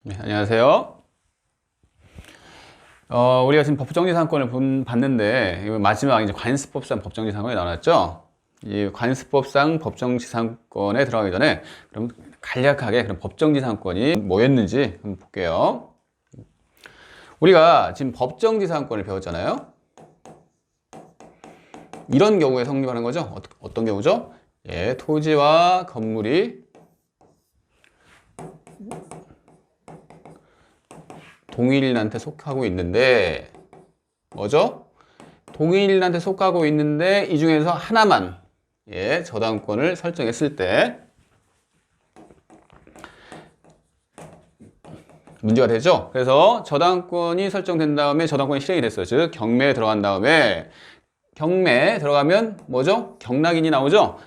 네, 안녕하세요. 우리가 지금 법정지상권을 봤는데, 이거 마지막 이제 관습법상 법정지상권이 나왔죠? 이 관습법상 법정지상권에 들어가기 전에, 그럼 간략하게 그럼 법정지상권이 뭐였는지 한번 볼게요. 우리가 지금 법정지상권을 배웠잖아요? 이런 경우에 성립하는 거죠? 어떤 경우죠? 예, 토지와 건물이 동일인한테 속하고 있는데, 뭐죠? 동일인한테 속하고 있는데 이 중에서 하나만 저당권을 설정했을 때 문제가 되죠. 그래서 저당권이 설정된 다음에 저당권이 실행이 됐어요. 즉 경매에 들어간 다음에 경매에 들어가면 뭐죠? 경락인이 나오죠.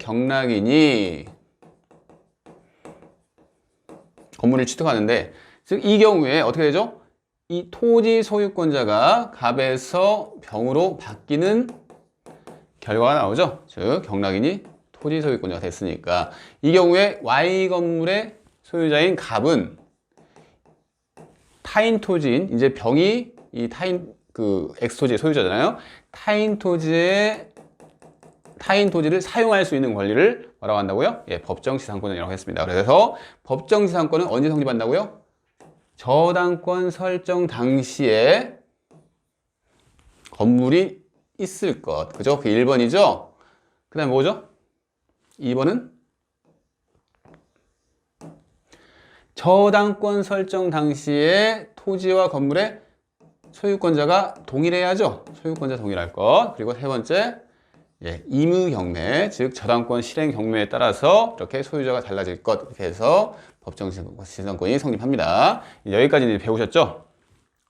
경락인이 건물을 취득하는데, 즉 이 경우에 어떻게 되죠? 이 토지 소유권자가 갑에서 병으로 바뀌는 결과가 나오죠. 즉 경락인이 토지 소유권자가 됐으니까 이 경우에 Y 건물의 소유자인 갑은 타인 토지인 이제 병이 이 타인 X 토지의 소유자잖아요. 타인 토지를 사용할 수 있는 권리를 뭐라고 한다고요? 법정지상권이라고 했습니다. 그래서 법정지상권은 언제 성립한다고요? 저당권 설정 당시에 건물이 있을 것. 그죠? 그 1번이죠? 그 다음에 뭐죠? 2번은 저당권 설정 당시에 토지와 건물의 소유권자가 동일해야죠. 소유권자 동일할 것. 그리고 세 번째, 임의경매, 즉 저당권 실행 경매에 따라서 이렇게 소유자가 달라질 것. 이렇게 해서 법정지상권이 성립합니다. 여기까지 이제 배우셨죠?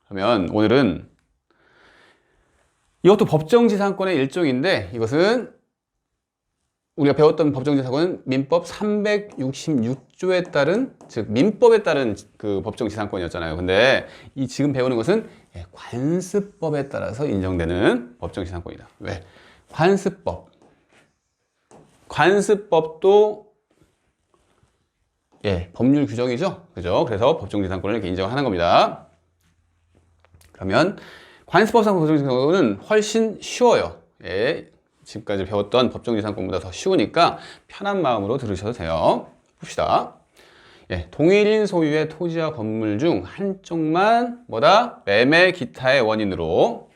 그러면 오늘은 이것도 법정지상권의 일종인데, 이것은 우리가 배웠던 법정지상권은 민법 366조에 따른, 즉 민법에 따른 그 법정지상권이었잖아요. 근데 이 지금 배우는 것은 관습법에 따라서 인정되는 법정지상권이다. 왜? 관습법도 법률 규정이죠. 그죠? 그래서 법정지상권을 이렇게 인정하는 겁니다. 그러면 관습법상 법정지상권은 훨씬 쉬워요. 지금까지 배웠던 법정지상권보다 더 쉬우니까 편한 마음으로 들으셔도 돼요. 봅시다. 동일인 소유의 토지와 건물 중 한쪽만 뭐다? 매매 기타의 원인으로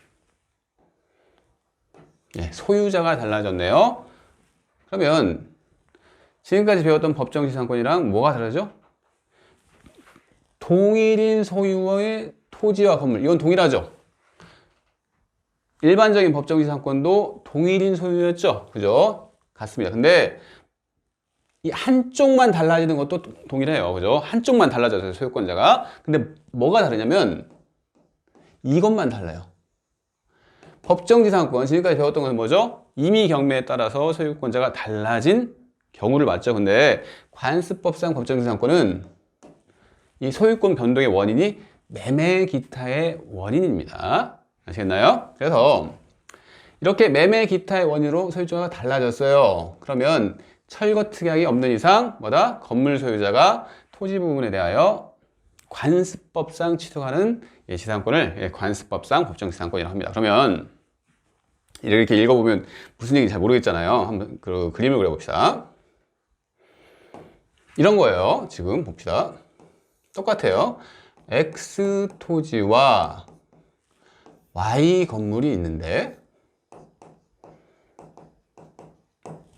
소유자가 달라졌네요. 그러면 지금까지 배웠던 법정지상권이랑 뭐가 다르죠? 동일인 소유의 토지와 건물, 이건 동일하죠? 일반적인 법정지상권도 동일인 소유였죠? 그죠? 같습니다. 근데 이 한쪽만 달라지는 것도 동일해요. 그죠? 한쪽만 달라져요, 소유권자가. 근데 뭐가 다르냐면 이것만 달라요. 법정지상권, 지금까지 배웠던 것은 뭐죠? 임의경매에 따라서 소유권자가 달라진 경우를 맞죠. 근데 관습법상 법정지상권은 이 소유권 변동의 원인이 매매 기타의 원인입니다. 아시겠나요? 그래서 이렇게 매매 기타의 원인으로 소유자가 달라졌어요. 그러면 철거 특약이 없는 이상 뭐다? 건물 소유자가 토지 부분에 대하여 관습법상 취득하는 지상권을 관습법상 법정지상권이라고 합니다. 그러면 이렇게 읽어보면 무슨 얘기인지 잘 모르겠잖아요. 한번 그 그림을 그려봅시다. 이런 거예요. 지금 봅시다. 똑같아요. X 토지와 Y 건물이 있는데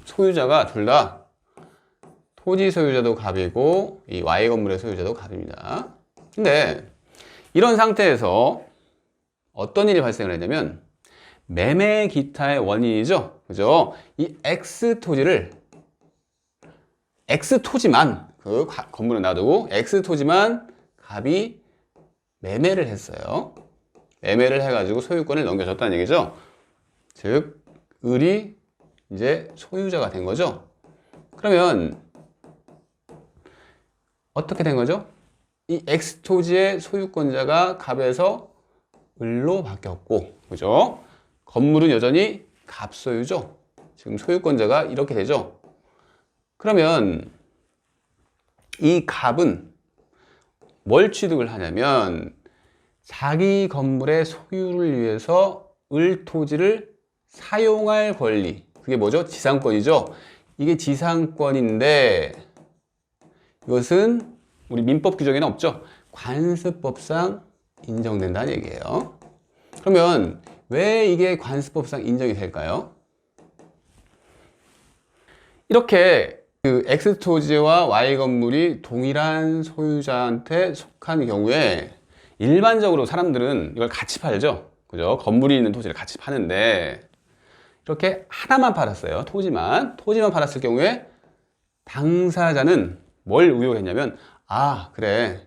소유자가 둘 다 토지 소유자도 갑이고 이 Y 건물의 소유자도 갑입니다. 근데 이런 상태에서 어떤 일이 발생을 했냐면 매매 기타의 원인이죠. 그죠? 이 X 토지만 그 건물을 놔두고 X 토지만 갑이 매매를 했어요. 매매를 해가지고 소유권을 넘겨줬다는 얘기죠. 즉 을이 이제 소유자가 된 거죠. 그러면 어떻게 된 거죠? 이 X 토지의 소유권자가 갑에서 을로 바뀌었고, 그죠? 건물은 여전히 갑 소유죠. 지금 소유권자가 이렇게 되죠. 그러면 이 갑은 뭘 취득을 하냐면 자기 건물의 소유를 위해서 을 토지를 사용할 권리, 그게 뭐죠? 지상권이죠. 이게 지상권인데 이것은 우리 민법 규정에는 없죠. 관습법상 인정된다는 얘기예요. 그러면 왜 이게 관습법상 인정이 될까요? 이렇게 그 X 토지와 Y 건물이 동일한 소유자한테 속한 경우에 일반적으로 사람들은 이걸 같이 팔죠. 그죠? 건물이 있는 토지를 같이 파는데 이렇게 하나만 팔았어요. 토지만 팔았을 경우에 당사자는 뭘 의혹했냐면, 아, 그래,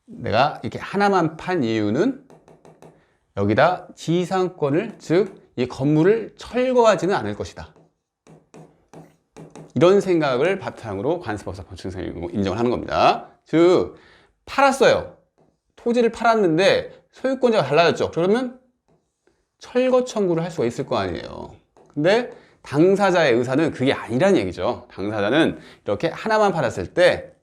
내가 이렇게 하나만 판 이유는 여기다 지상권을, 즉 이 건물을 철거하지는 않을 것이다, 이런 생각을 바탕으로 관습법상 법정지상권을 인정을 하는 겁니다. 즉 팔았어요. 토지를 팔았는데 소유권자가 달라졌죠. 그러면 철거 청구를 할 수가 있을 거 아니에요. 근데 당사자의 의사는 그게 아니란 얘기죠. 당사자는 이렇게 하나만 팔았을 때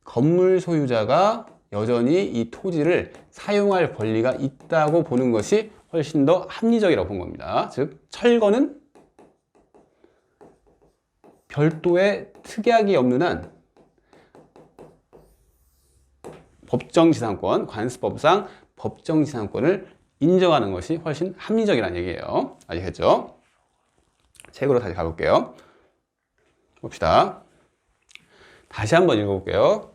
건물 소유자가 여전히 이 토지를 사용할 권리가 있다고 보는 것이 훨씬 더 합리적이라고 본 겁니다. 즉 철거는 별도의 특약이 없는 한 법정지상권, 관습법상 법정지상권을 인정하는 것이 훨씬 합리적이라는 얘기예요. 아시겠죠? 책으로 다시 가볼게요. 봅시다. 다시 한번 읽어볼게요.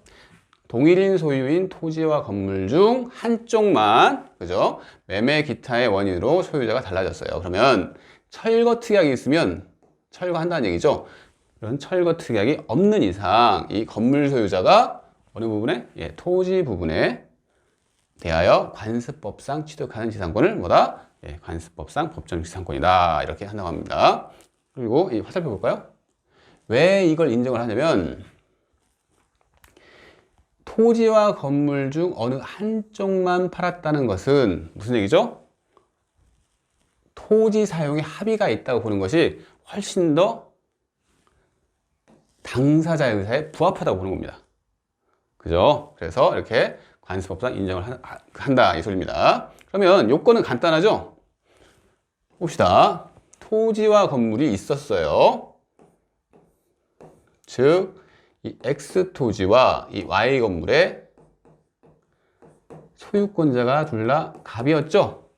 동일인 소유인 토지와 건물 중 한쪽만, 그죠? 매매 기타의 원인으로 소유자가 달라졌어요. 그러면 철거 특약이 있으면 철거한다는 얘기죠. 이런 철거 특약이 없는 이상 이 건물 소유자가 어느 부분에? 예, 토지 부분에 대하여 관습법상 취득하는 지상권을 뭐다? 예, 관습법상 법정지상권이다, 이렇게 한다고 합니다. 그리고 이 화살표 볼까요? 왜 이걸 인정을 하냐면 토지와 건물 중 어느 한쪽만 팔았다는 것은 무슨 얘기죠? 토지 사용에 합의가 있다고 보는 것이 훨씬 더 당사자의 의사에 부합하다고 보는 겁니다. 그죠? 그래서 이렇게 관습법상 인정을 한다, 이 소리입니다. 그러면 요건은 간단하죠? 봅시다. 토지와 건물이 있었어요. 즉 이 X 토지와 이 Y 건물의 소유권자가 둘 다 갑이었죠.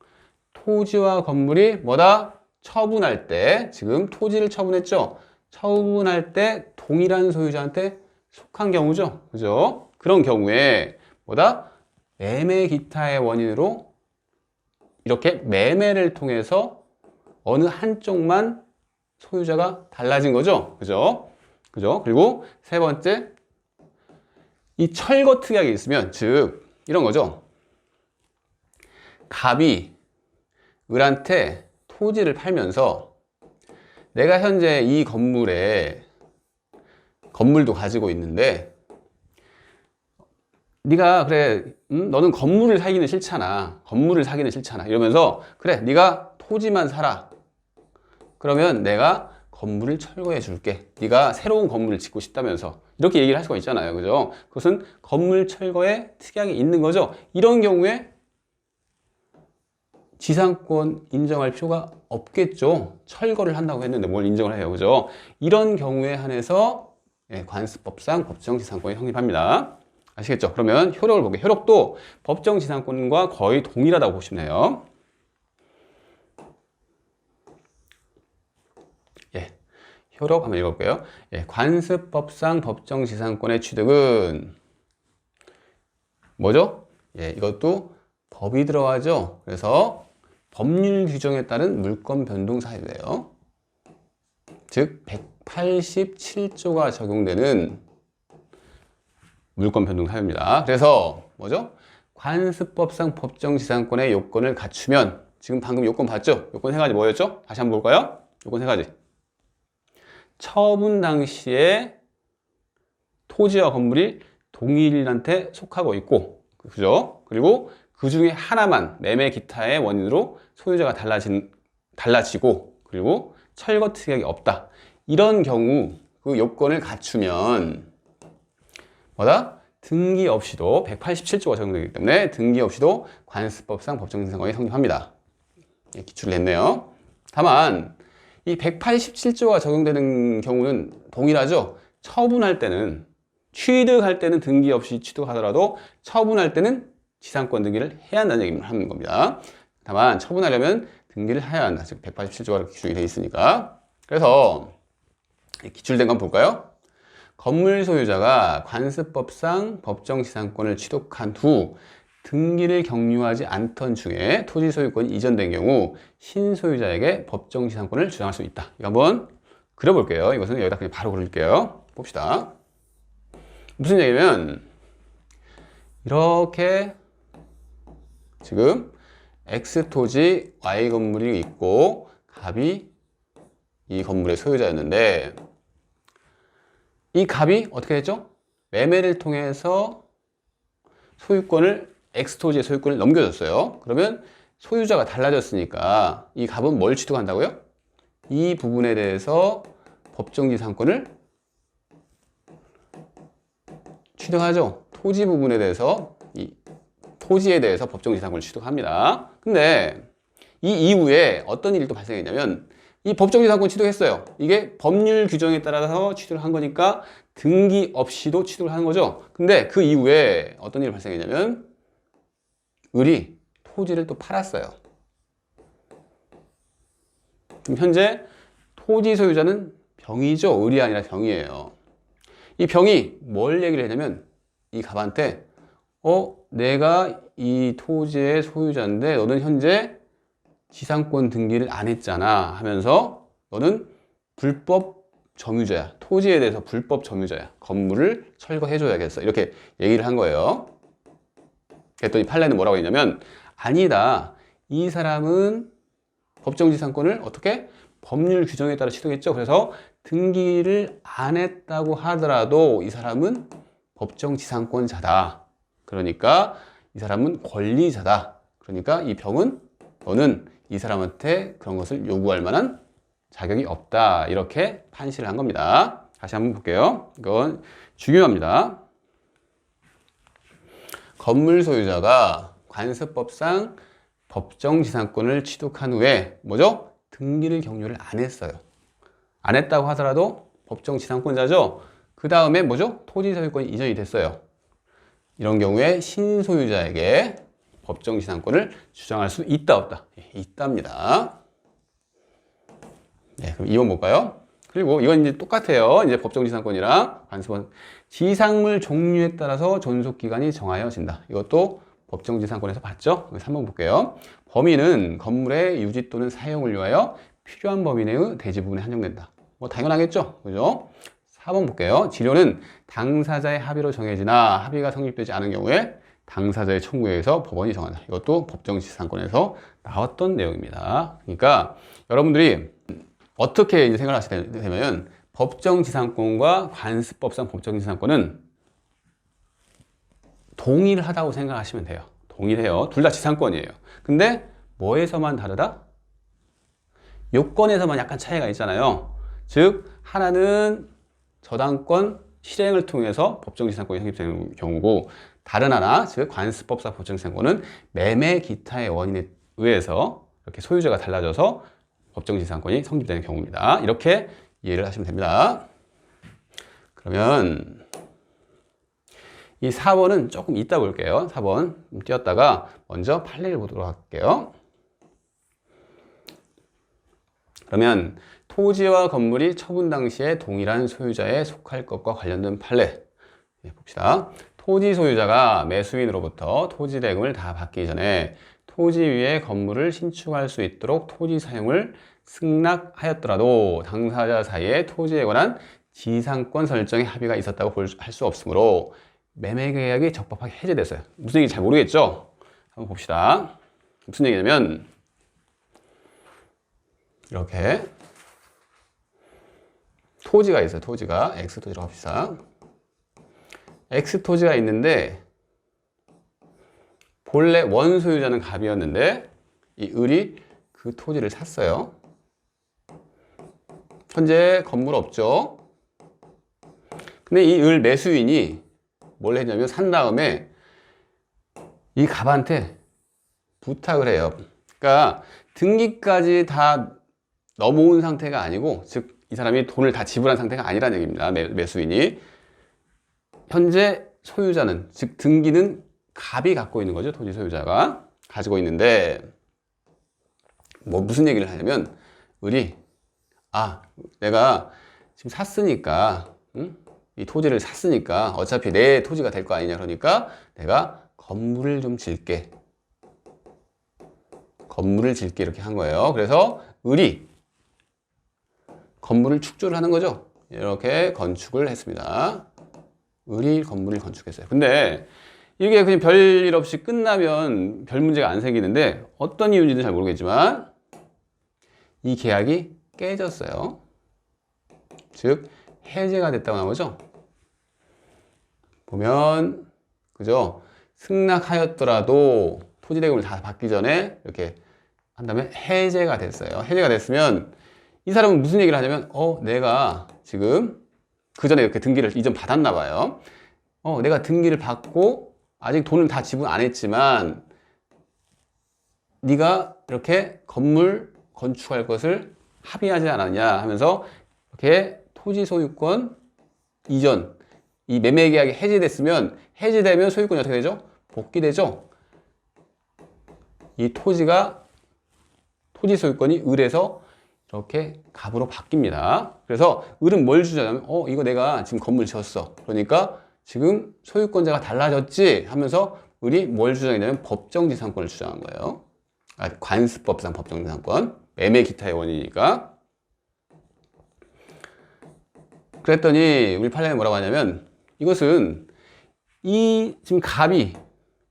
토지와 건물이 뭐다? 처분할 때, 지금 토지를 처분했죠. 처분할 때 동일한 소유자한테 속한 경우죠. 그죠? 그런 경우에 뭐다? 매매 기타의 원인으로 이렇게 매매를 통해서 어느 한쪽만 소유자가 달라진 거죠. 그죠? 그죠? 그리고 세 번째, 이 철거 특약이 있으면, 즉 이런 거죠. 갑이 을한테 토지를 팔면서 내가 현재 이 건물도 가지고 있는데 네가 그래, 너는 건물을 사기는 싫잖아. 이러면서 그래, 네가 토지만 사라. 그러면 내가 건물을 철거해 줄게. 네가 새로운 건물을 짓고 싶다면서, 이렇게 얘기를 할 수가 있잖아요. 그죠? 그것은 건물 철거에 특약이 있는 거죠. 이런 경우에 지상권 인정할 필요가 없겠죠. 철거를 한다고 했는데 뭘 인정을 해요. 그죠? 이런 경우에 한해서 관습법상 법정지상권이 성립합니다. 아시겠죠? 그러면 효력을 볼게요. 효력도 법정지상권과 거의 동일하다고 보시면 돼요. 효력 한번 읽어볼게요. 관습법상 법정지상권의 취득은 뭐죠? 이것도 법이 들어가죠. 그래서 법률 규정에 따른 물권 변동 사유예요. 즉 187조가 적용되는 물권 변동 사유입니다. 그래서 뭐죠? 관습법상 법정지상권의 요건을 갖추면, 지금 방금 요건 봤죠? 요건 세 가지 뭐였죠? 다시 한번 볼까요? 요건 세 가지. 처분 당시에 토지와 건물이 동일인한테 속하고 있고, 그죠? 그리고 그 중에 하나만 매매 기타의 원인으로 소유자가 달라지고, 그리고 철거 특약이 없다. 이런 경우 그 요건을 갖추면 뭐다? 등기 없이도 187조가 적용되기 때문에 등기 없이도 관습법상 법정지상권이 성립합니다. 예, 기출을 했네요. 다만 이 187조가 적용되는 경우는 동일하죠. 처분할 때는, 취득할 때는 등기 없이 취득하더라도 처분할 때는 지상권 등기를 해야 한다는 얘기를 하는 겁니다. 다만 처분하려면 등기를 해야 한다. 즉 187조가 기준이 되어 있으니까. 그래서 기출된 건 볼까요? 건물 소유자가 관습법상 법정지상권을 취득한 후 등기를 경유하지 않던 중에 토지 소유권이 이전된 경우 신소유자에게 법정지상권을 주장할 수 있다. 이거 한번 그려볼게요. 이것은 여기다 그냥 바로 그릴게요. 봅시다. 무슨 얘기냐면 이렇게 지금 X 토지 Y 건물이 있고 갑이 이 건물의 소유자였는데 이 갑이 어떻게 됐죠? 매매를 통해서 소유권을 X 토지의 소유권을 넘겨줬어요. 그러면 소유자가 달라졌으니까 이 갑은 뭘 취득한다고요? 이 부분에 대해서 법정지상권을 취득하죠. 토지 부분에 대해서 이 토지에 대해서 법정지상권을 취득합니다. 근데 이 이후에 어떤 일이 또 발생했냐면 이 법정지상권 취득했어요. 이게 법률 규정에 따라서 취득을 한 거니까 등기 없이도 취득을 하는 거죠. 근데 그 이후에 어떤 일이 발생했냐면 을이 토지를 또 팔았어요. 그럼 현재 토지 소유자는 병이죠. 을이 아니라 병이에요. 이 병이 뭘 얘기를 했냐면 이 갑한테 내가 이 토지의 소유자인데 너는 현재 지상권 등기를 안 했잖아 하면서 너는 불법 점유자야. 토지에 대해서 불법 점유자야. 건물을 철거해줘야겠어. 이렇게 얘기를 한 거예요. 그랬더니 판례는 뭐라고 했냐면 아니다. 이 사람은 법정지상권을 어떻게? 법률 규정에 따라 취득했죠. 그래서 등기를 안 했다고 하더라도 이 사람은 법정지상권자다. 그러니까 이 사람은 권리자다. 그러니까 이 병은 너는 이 사람한테 그런 것을 요구할 만한 자격이 없다. 이렇게 판시를 한 겁니다. 다시 한번 볼게요. 이건 중요합니다. 건물 소유자가 관습법상 법정지상권을 취득한 후에 뭐죠? 등기를 경유를 안 했어요. 안 했다고 하더라도 법정지상권자죠. 그 다음에 뭐죠? 토지 소유권이 이전이 됐어요. 이런 경우에 신소유자에게 법정지상권을 주장할 수 있다 없다? 있답니다. 네, 그럼 2번 볼까요? 그리고 이건 이제 똑같아요. 이제 법정지상권이랑 관습은 지상물 종류에 따라서 존속기간이 정하여진다. 이것도 법정지상권에서 봤죠? 3번 볼게요. 범위는 건물의 유지 또는 사용을 위하여 필요한 범위 내의 대지 부분에 한정된다. 뭐 당연하겠죠? 그죠? 4번 볼게요. 지료는 당사자의 합의로 정해지나 합의가 성립되지 않은 경우에 당사자의 청구에 의해서 법원이 정한다. 이것도 법정지상권에서 나왔던 내용입니다. 그러니까 여러분들이 어떻게 이제 생각을 하시게 되면 법정지상권과 관습법상 법정지상권은 동일하다고 생각하시면 돼요. 동일해요. 둘 다 지상권이에요. 근데 뭐에서만 다르다? 요건에서만 약간 차이가 있잖아요. 즉 하나는 저당권 실행을 통해서 법정지상권이 성립되는 경우고 다른 하나, 즉 관습법상 법정지상권은 매매 기타의 원인에 의해서 이렇게 소유자가 달라져서 법정지상권이 성립되는 경우입니다. 이렇게 이해를 하시면 됩니다. 그러면 이 4번은 조금 이따 볼게요. 4번 띄웠다가 먼저 판례를 보도록 할게요. 그러면 토지와 건물이 처분 당시에 동일한 소유자에 속할 것과 관련된 판례 봅시다. 토지 소유자가 매수인으로부터 토지 대금을 다 받기 전에 토지 위에 건물을 신축할 수 있도록 토지 사용을 승낙하였더라도 당사자 사이에 토지에 관한 지상권 설정의 합의가 있었다고 할 수 없으므로 매매 계약이 적법하게 해제됐어요. 무슨 얘기인지 잘 모르겠죠? 한번 봅시다. 무슨 얘기냐면 이렇게 토지가 있어요. 토지가 X토지라고 합시다. X토지가 있는데 본래 원소유자는 갑이었는데 이 을이 그 토지를 샀어요. 현재 건물 없죠. 근데 이 을 매수인이 뭘 했냐면 산 다음에 이 갑한테 부탁을 해요. 그러니까 등기까지 다 넘어온 상태가 아니고, 즉 이 사람이 돈을 다 지불한 상태가 아니라는 얘기입니다. 매수인이. 현재 소유자는, 즉 등기는 갑이 갖고 있는 거죠. 토지 소유자가 가지고 있는데, 뭐 무슨 얘기를 하냐면 을이 내가 지금 샀으니까, 응? 이 토지를 샀으니까 어차피 내 토지가 될 거 아니냐, 그러니까 내가 건물을 좀 질게, 이렇게 한 거예요. 그래서 을이 건물을 축조를 하는 거죠. 이렇게 건축을 했습니다. 을이 건물을 건축했어요. 근데 이게 그냥 별일 없이 끝나면 별 문제가 안 생기는데, 어떤 이유인지는 잘 모르겠지만 이 계약이 깨졌어요. 즉 해제가 됐다고 나오죠. 보면 그죠? 승낙하였더라도 토지 대금을 다 받기 전에 이렇게 한 다음에 해제가 됐어요. 해제가 됐으면 이 사람은 무슨 얘기를 하냐면 내가 지금 그 전에 이렇게 등기를 이전 받았나 봐요. 내가 등기를 받고 아직 돈을 다 지불 안 했지만 네가 이렇게 건물 건축할 것을 합의하지 않았냐 하면서, 이렇게 토지 소유권 이전, 이 매매 계약이 해지됐으면, 해지되면 소유권이 어떻게 되죠? 복귀되죠. 이 토지 소유권이 을에서 이렇게 갑으로 바뀝니다. 그래서 을은 뭘 주장하면 이거 내가 지금 건물 지었어, 그러니까 지금 소유권자가 달라졌지 하면서 을이 뭘 주장했냐면 법정지상권을 주장한 거예요. 관습법상 법정지상권, 매매 기타의 원인이니까. 그랬더니 우리 판례는 뭐라고 하냐면, 이것은 지금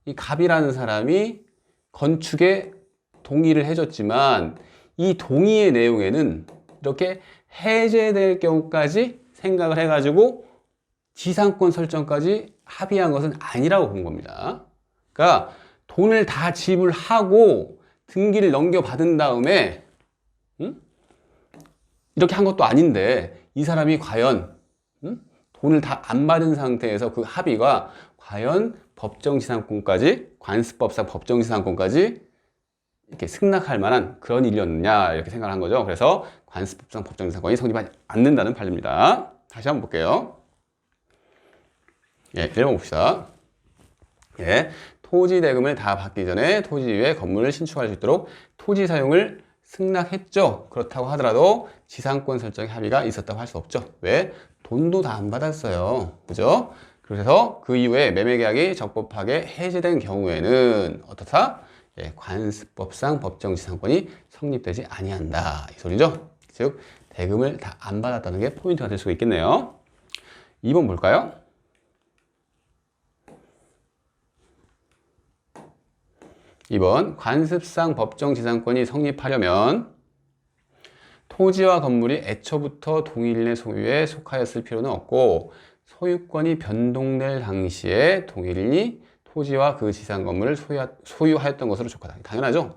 이 갑이라는 사람이 건축에 동의를 해줬지만, 이 동의의 내용에는 이렇게 해제될 경우까지 생각을 해가지고 지상권 설정까지 합의한 것은 아니라고 본 겁니다. 그러니까 돈을 다 지불하고 등기를 넘겨받은 다음에 이렇게 한 것도 아닌데, 이 사람이 과연 돈을 다 안 받은 상태에서 그 합의가 과연 법정지상권까지, 관습법상 법정지상권까지 이렇게 승낙할 만한 그런 일이었느냐, 이렇게 생각을 한 거죠. 그래서 관습법상 법정지상권이 성립하지 않는다는 판례입니다. 다시 한번 볼게요. 1번 봅시다. 토지 대금을 다 받기 전에 토지 위에 건물을 신축할 수 있도록 토지 사용을 승낙했죠. 그렇다고 하더라도 지상권 설정의 합의가 있었다고 할 수 없죠. 왜? 돈도 다 안 받았어요. 그죠? 그래서 그 이후에 매매계약이 적법하게 해지된 경우에는 어떻다? 관습법상 법정지상권이 성립되지 아니한다, 이 소리죠. 즉 대금을 다 안 받았다는 게 포인트가 될 수가 있겠네요. 2번 볼까요? 2번, 관습상 법정지상권이 성립하려면 토지와 건물이 애초부터 동일인의 소유에 속하였을 필요는 없고, 소유권이 변동될 당시에 동일인이 토지와 그 지상 건물을 소유하였던 것으로 족하다. 당연하죠?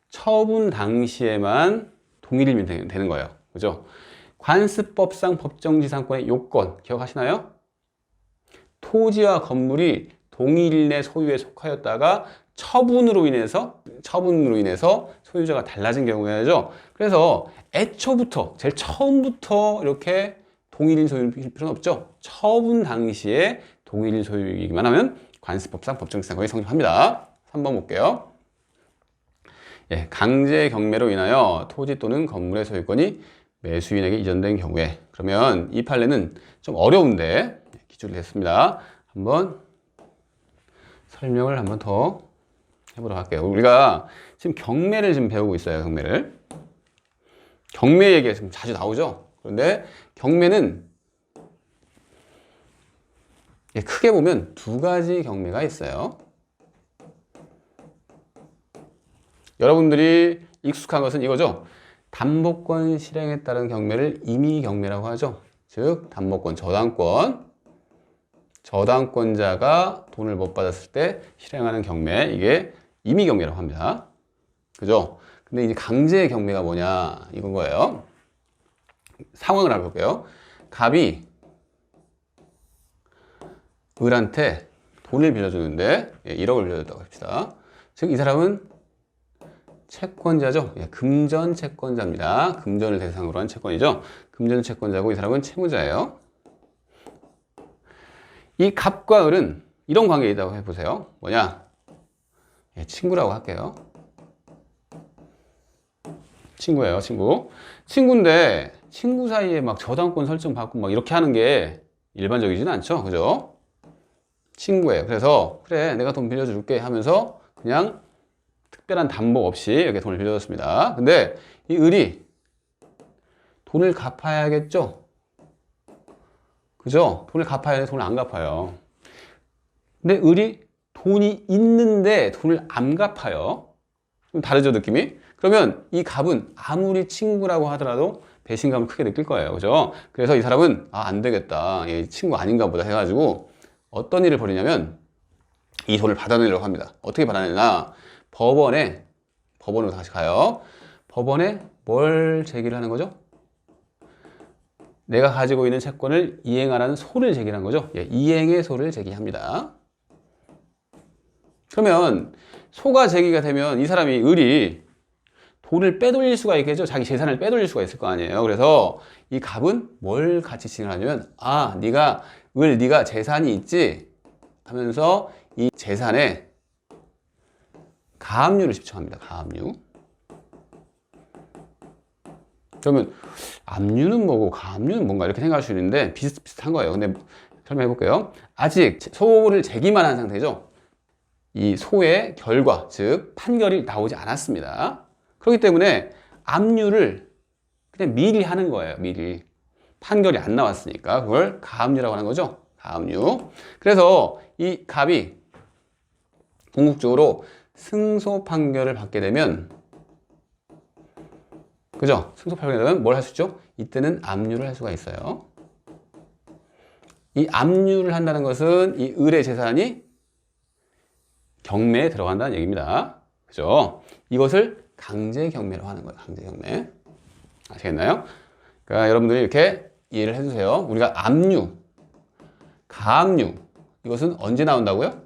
처분 당시에만 동일인이 되는 거예요. 그죠? 관습법상 법정지상권의 요건 기억하시나요? 토지와 건물이 동일인의 소유에 속하였다가 처분으로 인해서 소유자가 달라진 경우에죠. 그래서 애초부터, 제일 처음부터 이렇게 동일인 소유일 필요는 없죠. 처분 당시에 동일인 소유이기만 하면 관습법상 법정지상권이 성립합니다. 3번 볼게요. 강제 경매로 인하여 토지 또는 건물의 소유권이 매수인에게 이전된 경우에, 그러면 이 판례는 좀 어려운데 기출이 됐습니다. 한번 설명을 한번 더 해보도록 할게요. 우리가 지금 경매를 지금 배우고 있어요. 경매 얘기가 지금 자주 나오죠. 그런데 경매는 크게 보면 두 가지 경매가 있어요. 여러분들이 익숙한 것은 이거죠. 담보권 실행에 따른 경매를 임의 경매라고 하죠. 즉 담보권, 저당권자가 돈을 못 받았을 때 실행하는 경매, 이게 임의 경매라고 합니다. 그죠? 근데 이제 강제 경매가 뭐냐, 이건 거예요. 상황을 알아볼게요. 갑이 을한테 돈을 빌려주는데 1억을 빌려줬다고 합시다. 즉 이 사람은 채권자죠. 금전 채권자입니다. 금전을 대상으로 한 채권이죠. 금전 채권자고 이 사람은 채무자예요. 이 갑과 을은 이런 관계에 있다고 해보세요. 뭐냐? 친구라고 할게요. 친구예요, 친구. 친구인데 친구 사이에 막 저당권 설정 받고 막 이렇게 하는 게 일반적이지는 않죠. 그죠? 친구예요. 그래서 그래 내가 돈 빌려줄게 하면서 그냥 특별한 담보 없이 이렇게 돈을 빌려줬습니다. 근데 이 을이 돈을 갚아야겠죠? 그죠? 돈을 갚아야 돼. 돈을 안 갚아요. 근데 을이 돈이 있는데 돈을 안 갚아요. 좀 다르죠, 느낌이? 그러면 이 갑은 아무리 친구라고 하더라도 배신감을 크게 느낄 거예요. 그죠? 그래서 이 사람은 안 되겠다. 얘 친구 아닌가 보다 해가지고 어떤 일을 벌이냐면 이 돈을 받아내려고 합니다. 어떻게 받아내나? 법원으로 다시 가요. 법원에 뭘 제기를 하는 거죠? 내가 가지고 있는 채권을 이행하라는 소를 제기한 거죠. 이행의 소를 제기합니다. 그러면 소가 제기가 되면 이 사람이 을이 돈을 빼돌릴 수가 있겠죠. 자기 재산을 빼돌릴 수가 있을 거 아니에요. 그래서 이 갑은 뭘 같이 진행을 하냐면 네가 재산이 있지 하면서 이 재산에 가압류를 집행합니다. 가압류. 그러면 압류는 뭐고 가압류는 뭔가 이렇게 생각할 수 있는데 비슷비슷한 거예요. 근데 설명해 볼게요. 아직 소를 제기만 한 상태죠. 이 소의 결과, 즉 판결이 나오지 않았습니다. 그렇기 때문에 압류를 그냥 미리 하는 거예요. 미리. 판결이 안 나왔으니까 그걸 가압류라고 하는 거죠. 가압류. 그래서 이 갑이 궁극적으로 승소 판결을 받게 되면, 그죠? 승소 판결이 되면 뭘 할 수 있죠? 이때는 압류를 할 수가 있어요. 이 압류를 한다는 것은 이 을의 재산이 경매에 들어간다는 얘기입니다. 그죠? 이것을 강제 경매로 하는 거예요. 강제 경매. 아시겠나요? 그러니까 여러분들이 이렇게 이해를 해주세요. 우리가 압류, 가압류, 이것은 언제 나온다고요?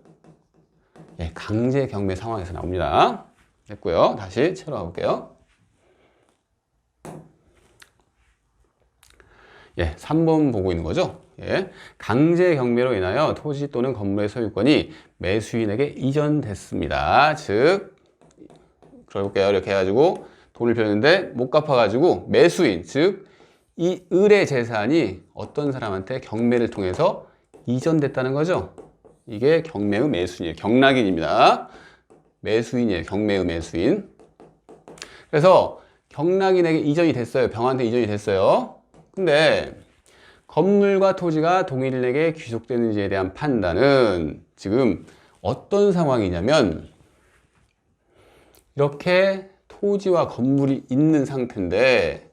강제 경매 상황에서 나옵니다. 됐고요. 다시 채로 가볼게요. 3번 보고 있는 거죠. 강제 경매로 인하여 토지 또는 건물의 소유권이 매수인에게 이전됐습니다. 즉, 그래볼게요. 이렇게 해가지고 돈을 빌렸는데 못 갚아가지고 매수인, 즉, 이 을의 재산이 어떤 사람한테 경매를 통해서 이전됐다는 거죠. 이게 경매의 매수인이에요. 경락인입니다. 매수인이에요. 경매의 매수인. 그래서 경락인에게 이전이 됐어요. 병한테 이전이 됐어요. 근데 건물과 토지가 동일인에게 귀속되는지에 대한 판단은 지금 어떤 상황이냐면 이렇게 토지와 건물이 있는 상태인데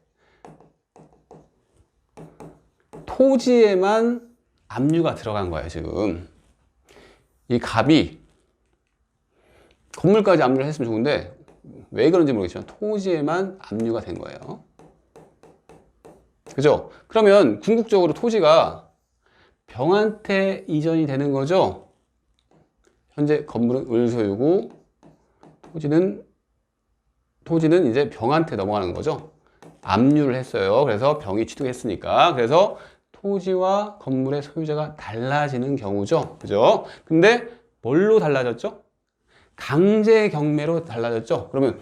토지에만 압류가 들어간 거예요. 지금 이 갑이 건물까지 압류를 했으면 좋은데 왜 그런지 모르겠지만 토지에만 압류가 된 거예요. 그죠? 그러면 궁극적으로 토지가 병한테 이전이 되는 거죠. 현재 건물은 을 소유고 토지는 이제 병한테 넘어가는 거죠. 압류를 했어요. 그래서 병이 취득했으니까. 그래서 토지와 건물의 소유자가 달라지는 경우죠. 그죠? 근데 뭘로 달라졌죠? 강제 경매로 달라졌죠. 그러면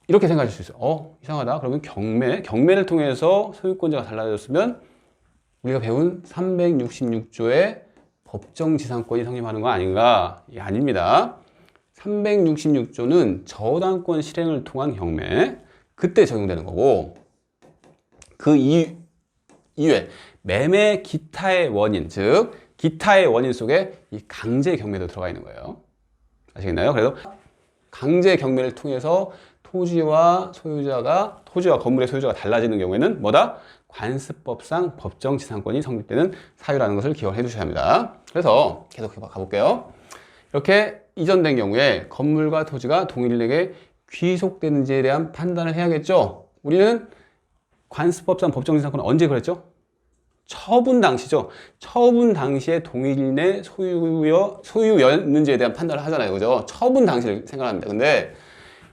이렇게 생각할 수 있어요. 이상하다. 그러면 경매를 통해서 소유권자가 달라졌으면 우리가 배운 366조의 법정지상권이 성립하는 거 아닌가? 아닙니다. 366조는 저당권 실행을 통한 경매, 그때 적용되는 거고, 그 이후에 매매 기타의 원인, 즉 기타의 원인 속에 이 강제 경매도 들어가 있는 거예요. 아시겠나요? 그래서 강제 경매를 통해서 토지와 건물의 소유자가 달라지는 경우에는 뭐다? 관습법상 법정지상권이 성립되는 사유라는 것을 기억해 주셔야 합니다. 그래서 계속 가볼게요. 이렇게 이전된 경우에 건물과 토지가 동일인에게 귀속되는지에 대한 판단을 해야겠죠. 우리는 관습법상 법정지상권은 언제 그랬죠? 처분 당시죠. 처분 당시에 동일인의 소유였는지에 대한 판단을 하잖아요. 그죠? 처분 당시를 생각합니다. 근데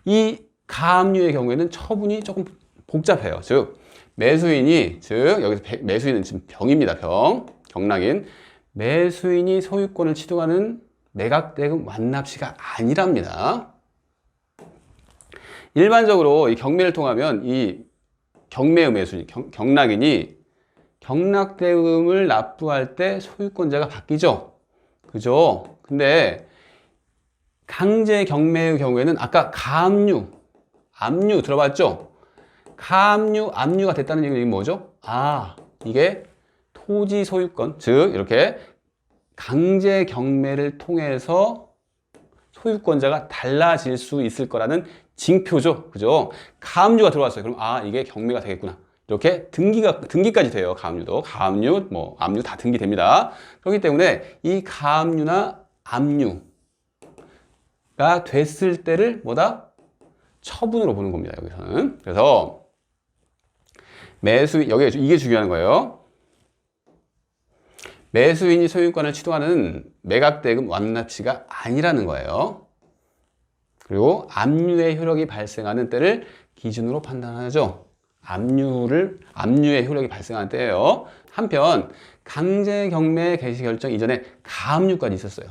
이 가압류의 경우에는 처분이 조금 복잡해요. 즉, 매수인이, 즉, 여기서 매수인은 지금 병입니다. 병. 경락인. 매수인이 소유권을 취득하는 매각대금 완납시가 아니랍니다. 일반적으로 이 경매를 통하면 이 경매의 매수인, 경락인이 경락대금을 납부할 때 소유권자가 바뀌죠. 그죠? 근데 강제 경매의 경우에는 아까 가압류, 압류 들어봤죠? 가압류, 압류가 됐다는 얘기는 뭐죠? 아, 이게 토지 소유권, 즉 이렇게 강제 경매를 통해서 소유권자가 달라질 수 있을 거라는 징표죠. 그죠? 가압류가 들어왔어요. 그럼 아, 이게 경매가 되겠구나. 이렇게 등기까지 돼요. 가압류도. 가압류, 뭐, 압류 다 등기됩니다. 그렇기 때문에 이 가압류나 압류가 됐을 때를 뭐다? 처분으로 보는 겁니다. 여기서는. 그래서 매수인, 이게 중요한 거예요. 매수인이 소유권을 취득하는 매각대금 완납시가 아니라는 거예요. 그리고 압류의 효력이 발생하는 때를 기준으로 판단하죠. 압류의 효력이 발생하는 때예요. 한편 강제 경매 개시 결정 이전에 가압류까지 있었어요.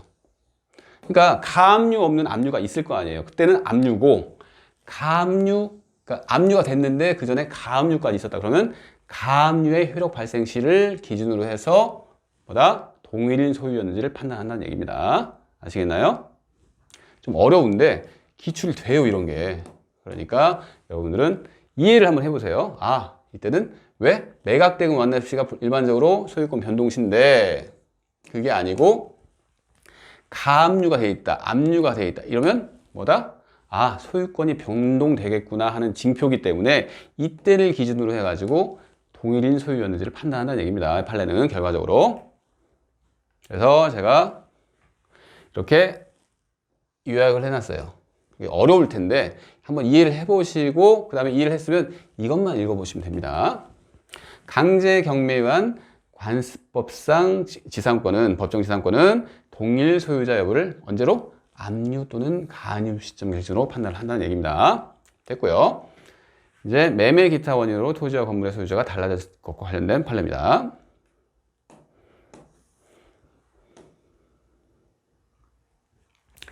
그러니까 가압류 없는 압류가 있을 거 아니에요. 그때는 압류고 가압류, 그러니까 압류가 됐는데 그 전에 가압류까지 있었다. 그러면 가압류의 효력 발생 시를 기준으로 해서 뭐다? 동일인 소유였는지를 판단한다는 얘기입니다. 아시겠나요? 좀 어려운데 기출이 돼요, 이런 게. 그러니까 여러분들은 이해를 한번 해보세요. 아, 이때는 왜 매각대금 완납시가 일반적으로 소유권 변동시인데 그게 아니고 가압류가 돼 있다, 압류가 돼 있다. 이러면 뭐다? 아, 소유권이 변동되겠구나 하는 징표기 때문에 이때를 기준으로 해가지고 동일인 소유였는지를 판단한다는 얘기입니다. 판례는 결과적으로. 그래서 제가 이렇게 요약을 해놨어요. 어려울 텐데 한번 이해를 해보시고 그 다음에 이해를 했으면 이것만 읽어보시면 됩니다. 강제 경매에 의한 관습법상 지상권은, 법정 지상권은 동일 소유자 여부를 언제로? 압류 또는 가압류 시점 기준으로 판단을 한다는 얘기입니다. 됐고요. 이제 매매 기타 원인으로 토지와 건물의 소유자가 달라졌을 것과 관련된 판례입니다.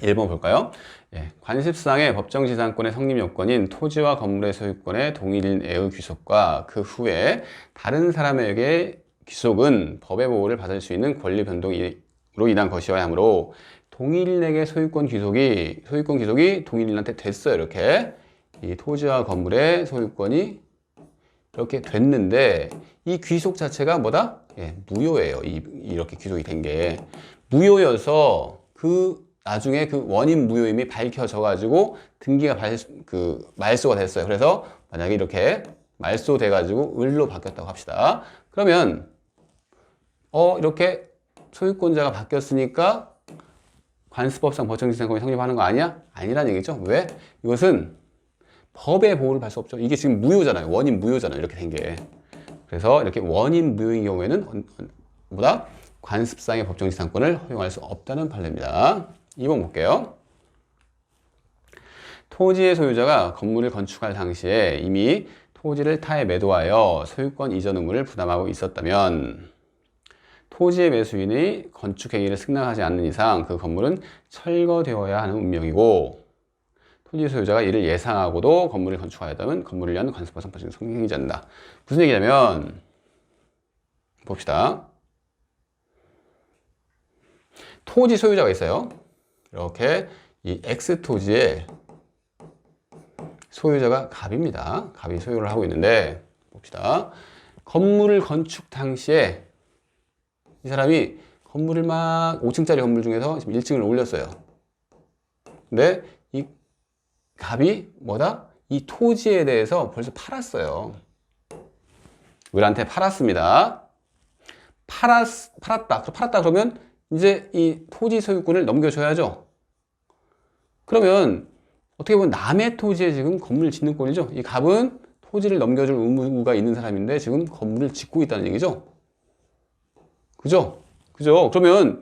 1번 볼까요? 예, 관습상의 법정지상권의 성립 요건인 토지와 건물의 소유권의 동일인의 귀속과 그 후에 다른 사람에게 귀속은 법의 보호를 받을 수 있는 권리 변동으로 인한 것이어야 하므로 동일인에게 소유권 귀속이 동일인한테 됐어요. 이렇게 이 토지와 건물의 소유권이 이렇게 됐는데 이 귀속 자체가 뭐다? 예, 무효예요. 이렇게 귀속이 된 게 무효여서 나중에 그 원인 무효임이 밝혀져 가지고 등기가 말소가 됐어요. 그래서 만약에 이렇게 말소돼 가지고 을로 바뀌었다고 합시다. 그러면 이렇게 소유권자가 바뀌었으니까 관습법상 법정지상권이 성립하는 거 아니야? 아니라는 얘기죠. 왜? 이것은 법의 보호를 받을 수 없죠. 이게 지금 무효잖아요. 원인 무효잖아요. 이렇게 된 게. 그래서 이렇게 원인 무효인 경우에는 뭐다? 관습상의 법정지상권을 허용할 수 없다는 판례입니다. 2번 볼게요. 토지의 소유자가 건물을 건축할 당시에 이미 토지를 타에 매도하여 소유권 이전 의무를 부담하고 있었다면 토지의 매수인이 건축 행위를 승낙하지 않는 이상 그 건물은 철거되어야 하는 운명이고 토지 소유자가 이를 예상하고도 건물을 건축하였다면 건물을 위한 관습법상 법정이 성립하지 않는다. 무슨 얘기냐면 봅시다. 토지 소유자가 있어요. 이렇게 이 X 토지의 소유자가 갑입니다. 갑이 소유를 하고 있는데 봅시다. 건물을 건축 당시에 이 사람이 건물을 막 5층짜리 건물 중에서 지금 1층을 올렸어요. 근데 이 갑이 뭐다? 이 토지에 대해서 벌써 팔았어요. 을한테 팔았습니다. 팔았다 그러면 이제 이 토지 소유권을 넘겨줘야죠. 그러면 어떻게 보면 남의 토지에 지금 건물을 짓는 꼴이죠. 이 갑은 토지를 넘겨줄 의무가 있는 사람인데 지금 건물을 짓고 있다는 얘기죠. 그죠? 그죠? 그러면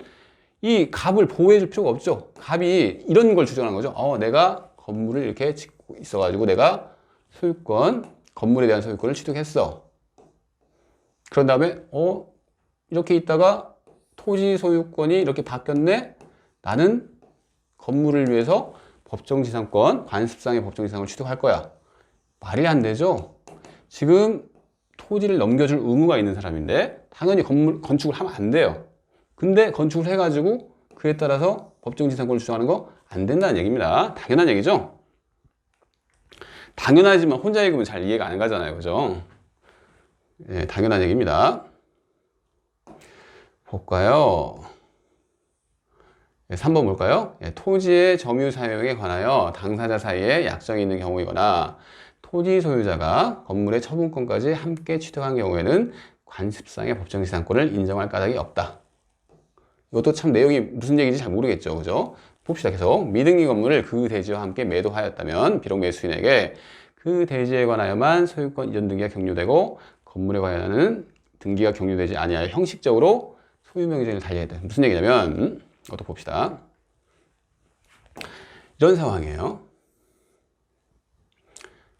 이 갑을 보호해 줄 필요가 없죠. 갑이 이런 걸 주장하는 거죠. 내가 건물을 이렇게 짓고 있어가지고 내가 소유권, 건물에 대한 소유권을 취득했어. 그런 다음에 이렇게 있다가 토지 소유권이 이렇게 바뀌었네. 나는 건물을 위해서 법정지상권, 관습상의 법정지상권을 취득할 거야. 말이 안 되죠. 지금 토지를 넘겨줄 의무가 있는 사람인데 당연히 건축을 하면 안 돼요. 근데 건축을 해가지고 그에 따라서 법정지상권을 주장하는 거 안 된다는 얘기입니다. 당연한 얘기죠. 당연하지만 혼자 읽으면 잘 이해가 안 가잖아요. 그죠? 예, 당연한 얘기입니다. 볼까요? 3번 볼까요? 토지의 점유 사용에 관하여 당사자 사이에 약정이 있는 경우이거나 토지 소유자가 건물의 처분권까지 함께 취득한 경우에는 관습상의 법정지상권을 인정할 까닭이 없다. 이것도 참 내용이 무슨 얘기인지 잘 모르겠죠. 그죠? 봅시다. 계속 미등기 건물을 그 대지와 함께 매도하였다면 비록 매수인에게 그 대지에 관하여만 소유권 이전 등기가 격려되고 건물에 관하여는 등기가 격려되지 아니하여 형식적으로 소유명의전을 달리했다. 무슨 얘기냐면 이것도 봅시다. 이런 상황이에요.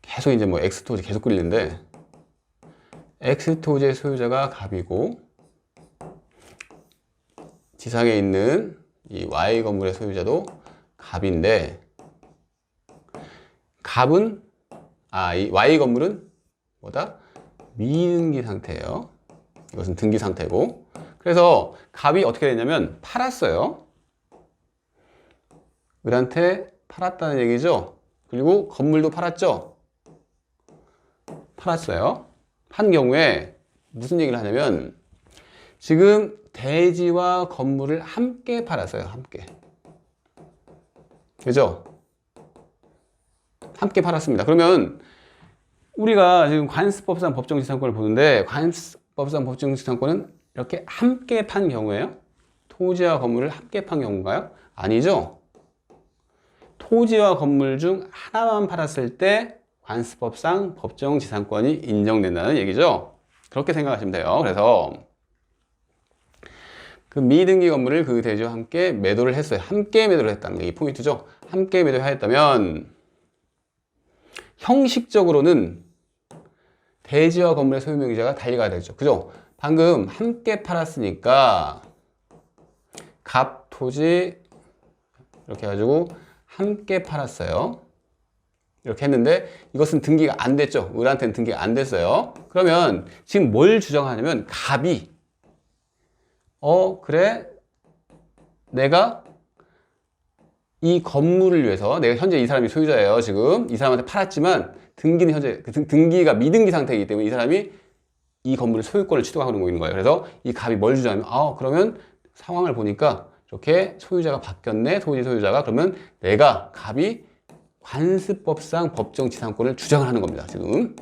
계속 이제 뭐 X토지 계속 그리는데 X토지의 소유자가 갑이고 지상에 있는 이 Y 건물의 소유자도 갑인데 갑은 이 Y 건물은 뭐다? 미등기 상태예요. 이것은 등기 상태고 그래서 갑이 어떻게 됐냐면 팔았어요. 을한테 팔았다는 얘기죠. 그리고 건물도 팔았죠. 팔았어요. 판 경우에 무슨 얘기를 하냐면 지금 대지와 건물을 함께 팔았어요. 함께. 그죠? 함께 팔았습니다. 그러면 우리가 지금 관습법상 법정지상권을 보는데 관습법상 법정지상권은 이렇게 함께 판 경우에요? 토지와 건물을 함께 판 경우인가요? 아니죠. 토지와 건물 중 하나만 팔았을 때 관습법상 법정지상권이 인정된다는 얘기죠. 그렇게 생각하시면 돼요. 그래서 그 미등기 건물을 그 대지와 함께 매도를 했어요. 함께 매도를 했다는 게 이 포인트죠. 함께 매도를 하였다면 형식적으로는 대지와 건물의 소유명의자가 달리가야 되죠. 그죠? 방금 함께 팔았으니까 갑, 토지 이렇게 해가지고 함께 팔았어요. 이렇게 했는데 이것은 등기가 안 됐죠. 을한테는 등기가 안 됐어요. 그러면 지금 뭘 주장하냐면 갑이 그래 내가 이 건물을 위해서 내가 현재 이 사람이 소유자예요. 지금 이 사람한테 팔았지만 등기는 현재 등기가 미등기 상태이기 때문에 이 사람이 이 건물의 소유권을 취득하고 있는 거예요. 그래서 이 갑이 뭘 주장하면 그러면 상황을 보니까 이렇게 소유자가 바뀌었네. 토지 소유자가. 그러면 내가 갑이 관습법상 법정지상권을 주장을 하는 겁니다. 지금.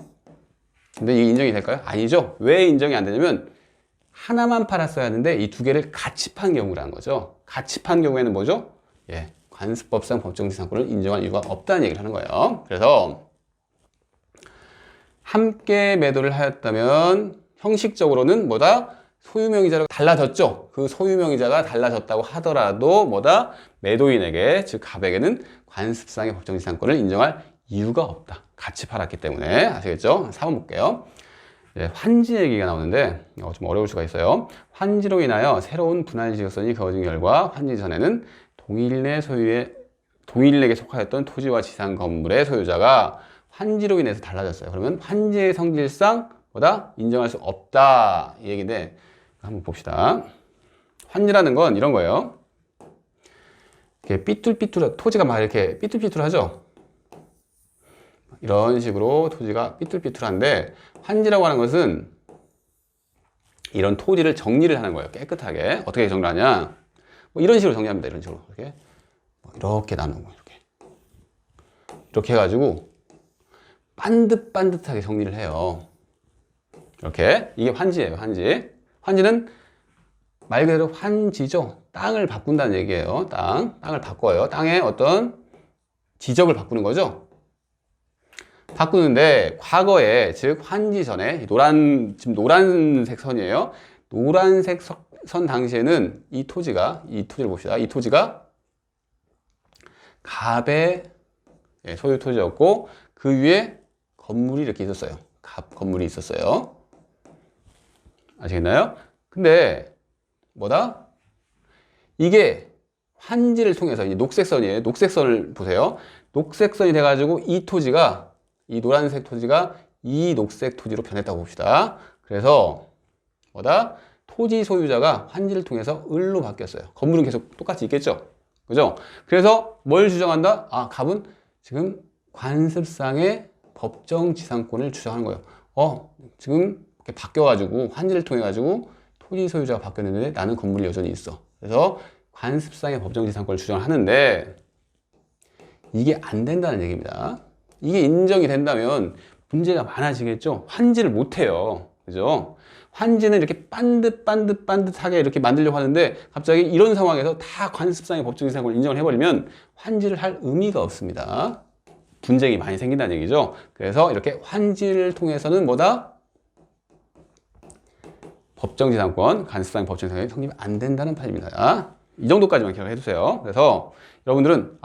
근데 이게 인정이 될까요? 아니죠. 왜 인정이 안 되냐면 하나만 팔았어야 하는데 이 두 개를 같이 판 경우라는 거죠. 같이 판 경우에는 뭐죠? 관습법상 법정지상권을 인정할 이유가 없다는 얘기를 하는 거예요. 그래서 함께 매도를 하였다면 형식적으로는 뭐다? 소유명의자로 달라졌죠. 그 소유명의자가 달라졌다고 하더라도 뭐다? 매도인에게 즉 갑에게는 관습상의 법정지상권을 인정할 이유가 없다. 같이 팔았기 때문에. 아시겠죠? 4번 볼게요. 환지 얘기가 나오는데 좀 어려울 수가 있어요. 환지로 인하여 새로운 분할지역선이 그어진 결과 환지 전에는 동일인에게 속하였던 토지와 지상 건물의 소유자가 환지로 인해서 달라졌어요. 그러면 환지의 성질상 뭐다? 인정할 수 없다 이 얘기인데 한번 봅시다. 환지라는 건 이런 거예요. 이렇게 삐뚤삐뚤 토지가 막 이렇게 삐뚤삐뚤하죠. 이런 식으로 토지가 삐뚤삐뚤한데 환지라고 하는 것은 이런 토지를 정리를 하는 거예요. 깨끗하게. 어떻게 정리를 하냐? 이런 식으로 정리합니다. 이런 식으로. 이렇게 나누고 이렇게 해가지고 반듯반듯하게 정리를 해요. 이렇게. 이게 환지예요. 환지. 환지는 말 그대로 환지죠. 땅을 바꾼다는 얘기예요. 땅을 바꿔요. 땅에 어떤 지적을 바꾸는 거죠. 바꾸는데 과거에 즉 환지 전에 지금 노란색 선이에요. 노란색 선 당시에는 이 토지를 봅시다. 이 토지가 갑의 소유 토지였고 그 위에 건물이 이렇게 있었어요. 갑 건물이 있었어요. 아시겠나요? 근데 뭐다? 이게 환지를 통해서 이 녹색선이에요. 녹색선을 보세요. 녹색선이 돼가지고 이 토지가 이 노란색 토지가 이 녹색 토지로 변했다고 봅시다. 그래서 뭐다? 토지 소유자가 환지를 통해서 을로 바뀌었어요. 건물은 계속 똑같이 있겠죠? 그죠? 그래서 뭘 주장한다? 아, 갑은 지금 관습상의 법정 지상권을 주장하는 거예요. 지금 이렇게 바뀌어가지고 환지를 통해가지고 토지 소유자가 바뀌었는데 나는 건물이 여전히 있어. 그래서 관습상의 법정 지상권을 주장하는데 이게 안 된다는 얘기입니다. 이게 인정이 된다면 문제가 많아지겠죠? 환지를 못 해요. 그죠? 환지는 이렇게 반듯하게 이렇게 만들려고 하는데 갑자기 이런 상황에서 다 관습상의 법정 지상권을 인정을 해버리면 환지를 할 의미가 없습니다. 분쟁이 많이 생긴다는 얘기죠. 그래서 이렇게 환지를 통해서는 뭐다? 법정지상권, 관습상의 법정지상권이 성립이 안 된다는 판입니다. 이 정도까지만 기억해 두세요. 그래서 여러분들은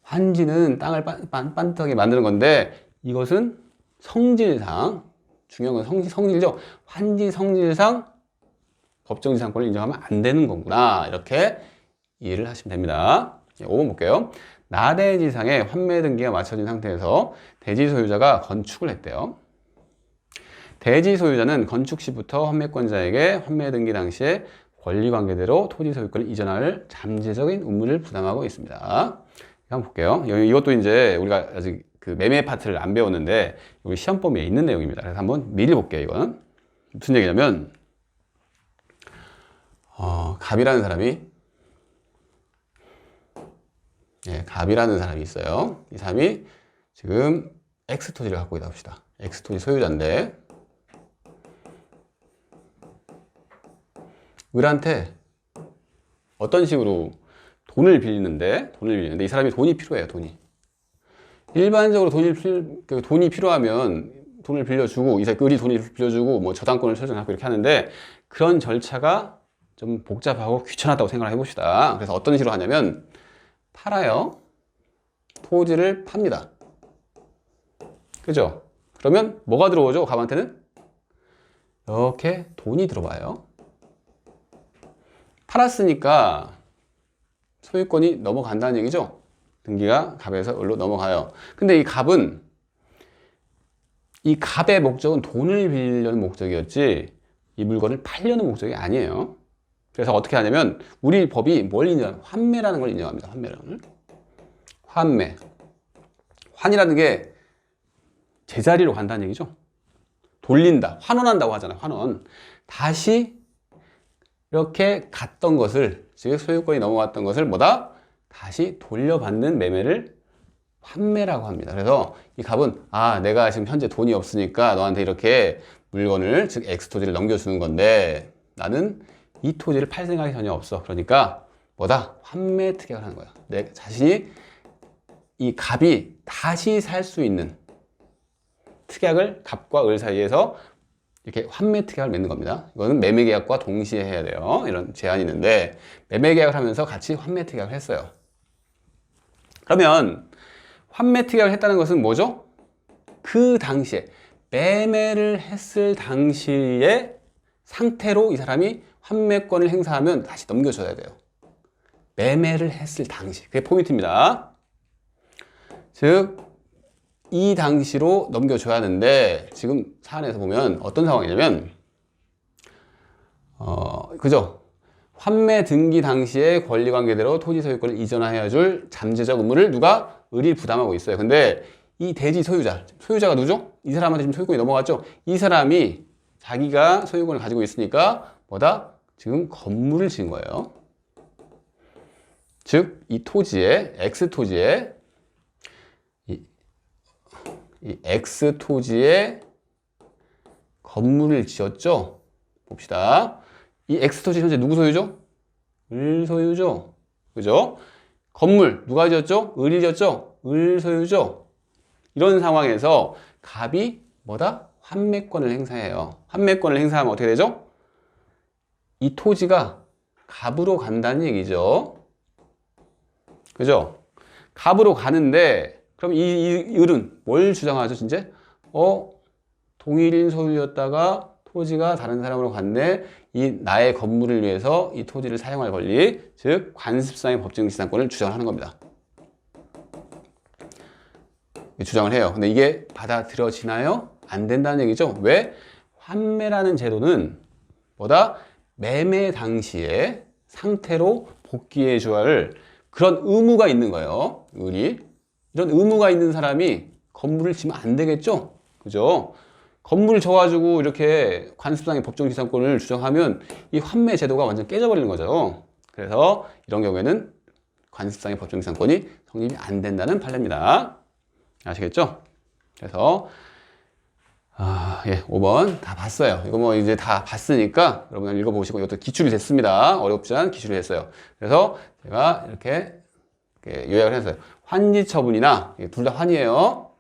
환지는 땅을 반듯하게 만드는 건데 이것은 성질상, 중요한 건 성질이죠. 환지 성질상 법정지상권을 인정하면 안 되는 거구나. 이렇게 이해를 하시면 됩니다. 5번 볼게요. 나대지상에 환매 등기가 맞춰진 상태에서 대지 소유자가 건축을 했대요. 대지 소유자는 건축 시부터 환매권자에게 환매 등기 당시에 권리 관계대로 토지 소유권을 이전할 잠재적인 의무를 부담하고 있습니다. 한번 볼게요. 이것도 이제 우리가 아직 그 매매 파트를 안 배웠는데 여기 시험 범위에 있는 내용입니다. 그래서 한번 미리 볼게요. 이거는 무슨 얘기냐면 갑이라는 사람이 있어요. 이 사람이 지금 X 토지를 갖고 있다 봅시다. X 토지 소유자인데 을한테 어떤 식으로 돈을 빌리는데 이 사람이 돈이 필요해요. 일반적으로 돈이 필요하면 돈을 빌려주고 을이 돈을 빌려주고 뭐 저당권을 설정하고 이렇게 하는데 그런 절차가 좀 복잡하고 귀찮았다고 생각을 해봅시다. 그래서 어떤 식으로 하냐면 팔아요. 토지를 팝니다. 그죠? 그러면 뭐가 들어오죠? 갑한테는 이렇게 돈이 들어와요. 팔았으니까 소유권이 넘어간다는 얘기죠. 등기가 갑에서 을로 넘어가요. 근데 이 갑의 목적은 돈을 빌리려는 목적이었지 이 물건을 팔려는 목적이 아니에요. 그래서 어떻게 하냐면 우리 법이 뭘 인정하냐면 환매라는 걸 인정합니다. 환이라는 게 제자리로 간다는 얘기죠. 돌린다. 환원한다고 하잖아요. 환원. 다시 이렇게 갔던 것을, 즉 소유권이 넘어갔던 것을 다시 돌려받는 매매를 환매라고 합니다. 그래서 이 갑은 내가 지금 현재 돈이 없으니까 너한테 이렇게 물건을, 즉 X토지를 넘겨주는 건데 나는 이 토지를 팔 생각이 전혀 없어. 그러니까 환매 특약을 하는 거야. 내 자신이 이 갑이 다시 살 수 있는 특약을 갑과 을 사이에서 이렇게 환매 특약을 맺는 겁니다. 이거는 매매 계약과 동시에 해야 돼요. 이런 제한이 있는데 매매 계약을 하면서 같이 환매 특약을 했어요. 그러면 환매 특약을 했다는 것은 뭐죠? 그 당시에 매매를 했을 당시의 상태로 이 사람이 환매권을 행사하면 다시 넘겨줘야 돼요. 매매를 했을 당시. 그게 포인트입니다. 즉 이 당시로 넘겨줘야 하는데 지금 사안에서 보면 어떤 상황이냐면 그죠? 환매 등기 당시에 권리관계대로 토지 소유권을 이전하여 줄 잠재적 의무를 누가? 을이 부담하고 있어요. 근데 이 대지 소유자가 누구죠? 이 사람한테 지금 소유권이 넘어갔죠? 이 사람이 자기가 소유권을 가지고 있으니까 지금 건물을 지은 거예요. 즉 이 토지에 X토지에 이 X토지에 건물을 지었죠? 봅시다. 이 X토지 현재 누구 소유죠? 을 소유죠? 그죠? 건물 누가 지었죠? 을이 지었죠? 을 소유죠? 이런 상황에서 갑이 환매권을 행사해요. 환매권을 행사하면 어떻게 되죠? 이 토지가 갑으로 간다는 얘기죠. 그죠? 갑으로 가는데 그럼 이 을은 뭘 주장하죠, 진짜? 동일인 소유였다가 토지가 다른 사람으로 갔네. 이 나의 건물을 위해서 이 토지를 사용할 권리, 즉 관습상의 법정 지상권을 주장하는 겁니다. 주장을 해요. 근데 이게 받아들여지나요? 안 된다는 얘기죠. 왜? 환매라는 제도는 뭐다? 매매 당시에 상태로 복귀해 줘야 할 그런 의무가 있는 거예요. 을이. 이런 의무가 있는 사람이 건물을 지면 안 되겠죠? 그죠? 건물을 져가지고 이렇게 관습상의 법정지상권을 주장하면 이 환매 제도가 완전 깨져버리는 거죠. 그래서 이런 경우에는 관습상의 법정지상권이 성립이 안 된다는 판례입니다. 아시겠죠? 그래서 예, 5번 다 봤어요. 이거 뭐 이제 다 봤으니까 여러분 읽어보시고 이것도 기출이 됐습니다. 어렵지 않은 기출이 됐어요. 그래서 제가 이렇게 요약을 했어요. 환지 처분이나 둘 다 환이에요.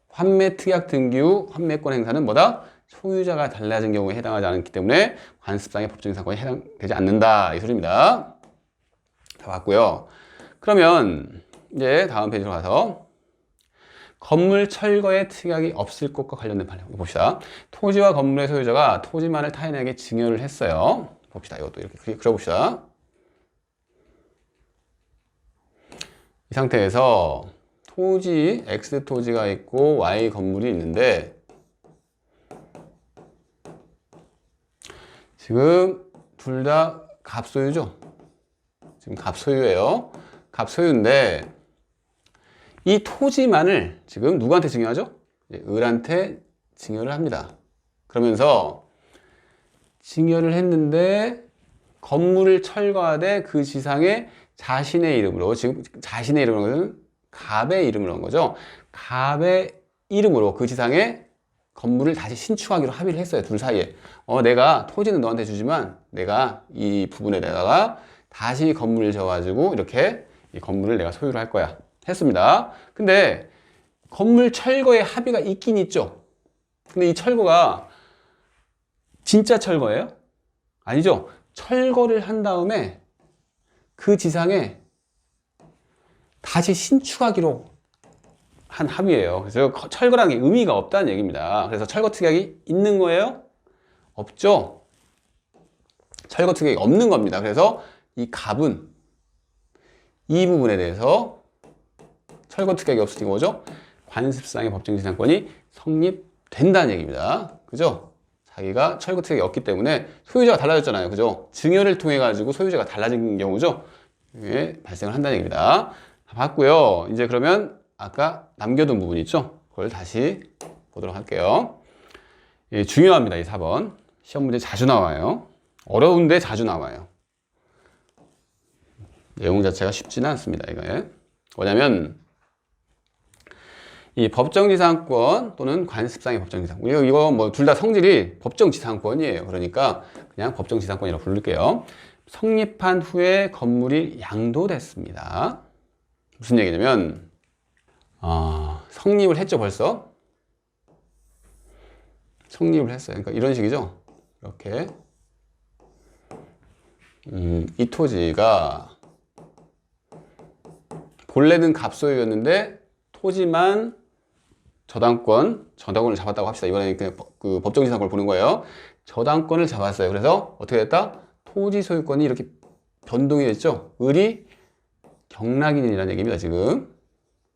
환매 특약 등기 후 환매권 행사는 뭐다? 소유자가 달라진 경우에 해당하지 않기 때문에 관습상의 법정의 사건이 해당되지 않는다. 이 소리입니다. 다 봤고요. 그러면 이제 다음 페이지로 가서 건물 철거의 특약이 없을 것과 관련된 판례 봅시다. 토지와 건물의 소유자가 토지만을 타인에게 증여를 했어요. 봅시다. 이것도 이렇게 그려봅시다. 이 상태에서 토지, X 토지가 있고 Y 건물이 있는데 지금 둘 다 갑소유죠. 지금 갑소유예요. 갑소유인데 이 토지만을 지금 누구한테 증여하죠? 을한테 증여를 합니다. 그러면서 증여를 했는데 건물을 철거하되 그 지상에 자신의 이름으로, 지금 자신의 이름으로는 갑의 이름으로 한 거죠. 갑의 이름으로 그 지상에 건물을 다시 신축하기로 합의를 했어요. 둘 사이에. 내가 토지는 너한테 주지만 내가 이 부분에다가 다시 건물을 져가지고 이렇게 이 건물을 내가 소유를 할 거야. 했습니다. 근데 건물 철거에 합의가 있긴 있죠. 근데 이 철거가 진짜 철거예요? 아니죠. 철거를 한 다음에 그 지상에 다시 신축하기로 한 합의예요. 그래서 철거라는 게 의미가 없다는 얘기입니다. 그래서 철거 특약이 있는 거예요? 없죠. 철거 특약이 없는 겁니다. 그래서 이 갑은 이 부분에 대해서 철거 특약이 없으니 뭐죠? 관습상의 법정지상권이 성립된다는 얘기입니다. 그죠? 자기가 철거 특약이 없기 때문에 소유자가 달라졌잖아요. 그죠? 증여를 통해 가지고 소유자가 달라진 경우죠. 이게 발생을 한다는 얘기입니다. 다 봤고요. 이제 그러면 아까 남겨둔 부분 있죠? 그걸 다시 보도록 할게요. 예, 중요합니다. 이 4번. 시험 문제 자주 나와요. 어려운데 자주 나와요. 내용 자체가 쉽지는 않습니다. 이거에. 뭐냐면 이 법정지상권 또는 관습상의 법정지상권, 이거 뭐 둘 다 성질이 법정지상권이에요. 그러니까 그냥 법정지상권이라고 부를게요. 성립한 후에 건물이 양도됐습니다. 무슨 얘기냐면 성립을 했죠. 벌써 성립을 했어요. 그러니까 이런 식이죠. 이렇게 이 토지가 본래는 갑소유였는데 토지만 저당권을 잡았다고 합시다. 이번에는 그냥 그 법정지상권을 보는 거예요. 저당권을 잡았어요. 그래서 어떻게 됐다? 토지 소유권이 이렇게 변동이 됐죠. 을이 경락인이라는 얘기입니다. 지금.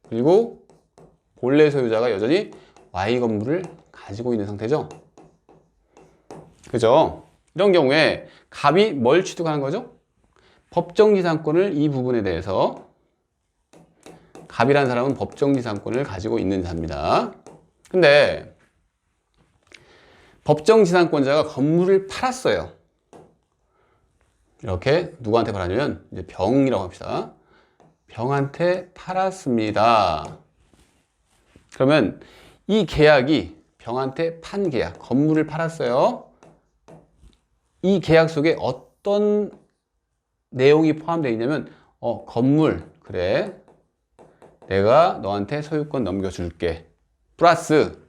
그리고 본래 소유자가 여전히 Y 건물을 가지고 있는 상태죠. 그죠? 이런 경우에 갑이 뭘 취득하는 거죠? 법정지상권을 이 부분에 대해서 갑이라는 사람은 법정지상권을 가지고 있는 자입니다. 근데 법정지상권자가 건물을 팔았어요. 이렇게 누구한테 팔았냐면 이제 병이라고 합시다. 병한테 팔았습니다. 그러면 이 계약이 병한테 판 계약, 건물을 팔았어요. 이 계약 속에 어떤 내용이 포함되어 있냐면 건물, 그래, 내가 너한테 소유권 넘겨줄게. 플러스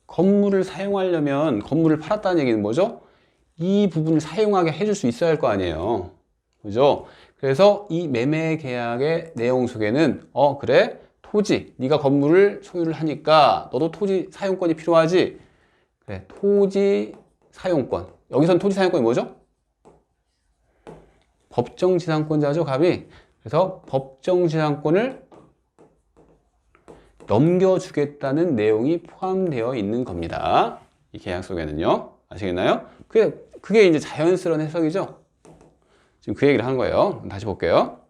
건물을 사용하려면 건물을 팔았다는 얘기는 뭐죠? 이 부분을 사용하게 해줄 수 있어야 할 거 아니에요. 그죠? 그래서 이 매매 계약의 내용 속에는 그래? 토지, 네가 건물을 소유를 하니까 너도 토지 사용권이 필요하지? 그래, 토지 사용권. 여기선 토지 사용권이 뭐죠? 법정지상권자죠, 갑이. 그래서 법정지상권을 넘겨주겠다는 내용이 포함되어 있는 겁니다. 이 계약 속에는요. 아시겠나요? 그게 이제 자연스러운 해석이죠. 지금 그 얘기를 하는 거예요. 다시 볼게요.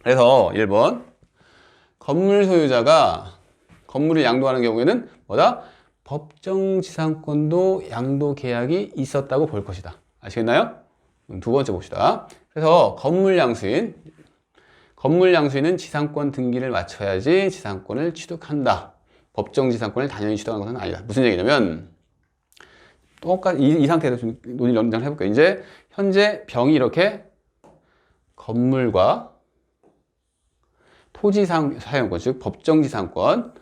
그래서 1번. 건물 소유자가 건물을 양도하는 경우에는 뭐다? 법정지상권도 양도 계약이 있었다고 볼 것이다. 아시겠나요? 두 번째 봅시다. 그래서 건물 양수인은 지상권 등기를 마쳐야지 지상권을 취득한다. 법정지상권을 당연히 취득하는 것은 아니다. 무슨 얘기냐면 똑같이 이 상태에서 좀 논의를 연장을 해볼게요. 이제 현재 병이 이렇게 건물과 토지 사용권, 즉 법정지상권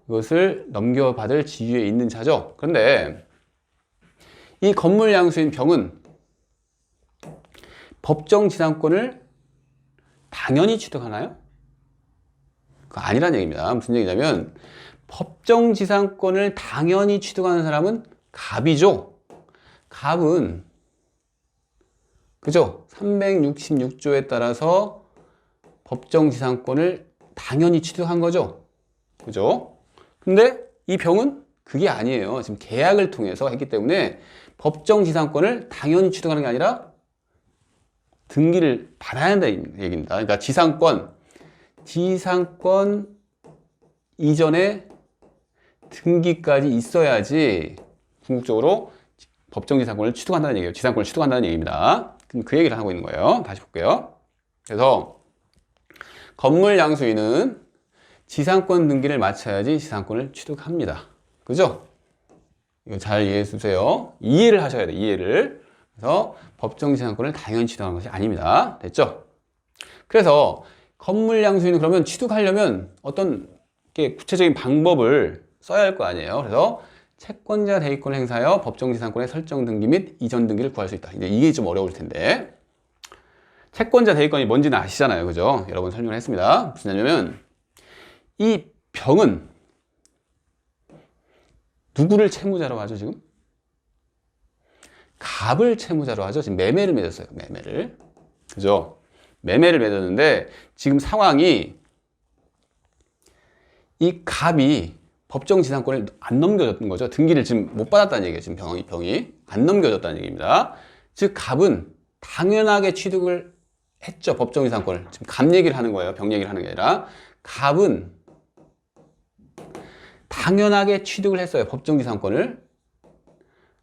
이것을 넘겨받을 지위에 있는 자죠. 그런데 이 건물 양수인 병은 법정지상권을 당연히 취득하나요? 그거 아니란 얘기입니다. 무슨 얘기냐면 법정지상권을 당연히 취득하는 사람은 갑이죠. 갑은 그죠? 366조에 따라서 법정지상권을 당연히 취득한 거죠. 그죠? 근데 이 병은 그게 아니에요. 지금 계약을 통해서 했기 때문에 법정지상권을 당연히 취득하는 게 아니라 등기를 받아야 한다는 얘기입니다. 그러니까 지상권 이전에 등기까지 있어야지 궁극적으로 법정지상권을 취득한다는 얘기예요. 지상권을 취득한다는 얘기입니다. 그럼 그 얘기를 하고 있는 거예요. 다시 볼게요. 그래서 건물 양수인은 지상권 등기를 마쳐야지 지상권을 취득합니다. 그죠? 이거 잘 이해해 주세요. 이해를 하셔야 돼요. 이해를. 그래서 법정지상권을 당연히 취득하는 것이 아닙니다. 됐죠? 그래서 건물 양수인은 그러면 취득하려면 어떤 구체적인 방법을 써야 할 거 아니에요. 그래서 채권자 대위권을 행사하여 법정지상권의 설정 등기 및 이전 등기를 구할 수 있다. 이제 이게 좀 어려울 텐데. 채권자 대위권이 뭔지는 아시잖아요. 그죠? 여러 번 설명을 했습니다. 무슨 얘기냐면 이 병은 누구를 채무자로 하죠, 지금? 갑을 채무자로 하죠. 지금 매매를 맺었어요. 매매를. 그죠? 매매를 맺었는데 지금 상황이 이 갑이 법정지상권을 안 넘겨줬던 거죠. 등기를 지금 못 받았다는 얘기예요. 지금 병이 안 넘겨줬다는 얘기입니다. 즉 갑은 당연하게 취득을 했죠. 법정지상권을. 지금 갑 얘기를 하는 거예요. 병 얘기를 하는 게 아니라 갑은 당연하게 취득을 했어요. 법정지상권을.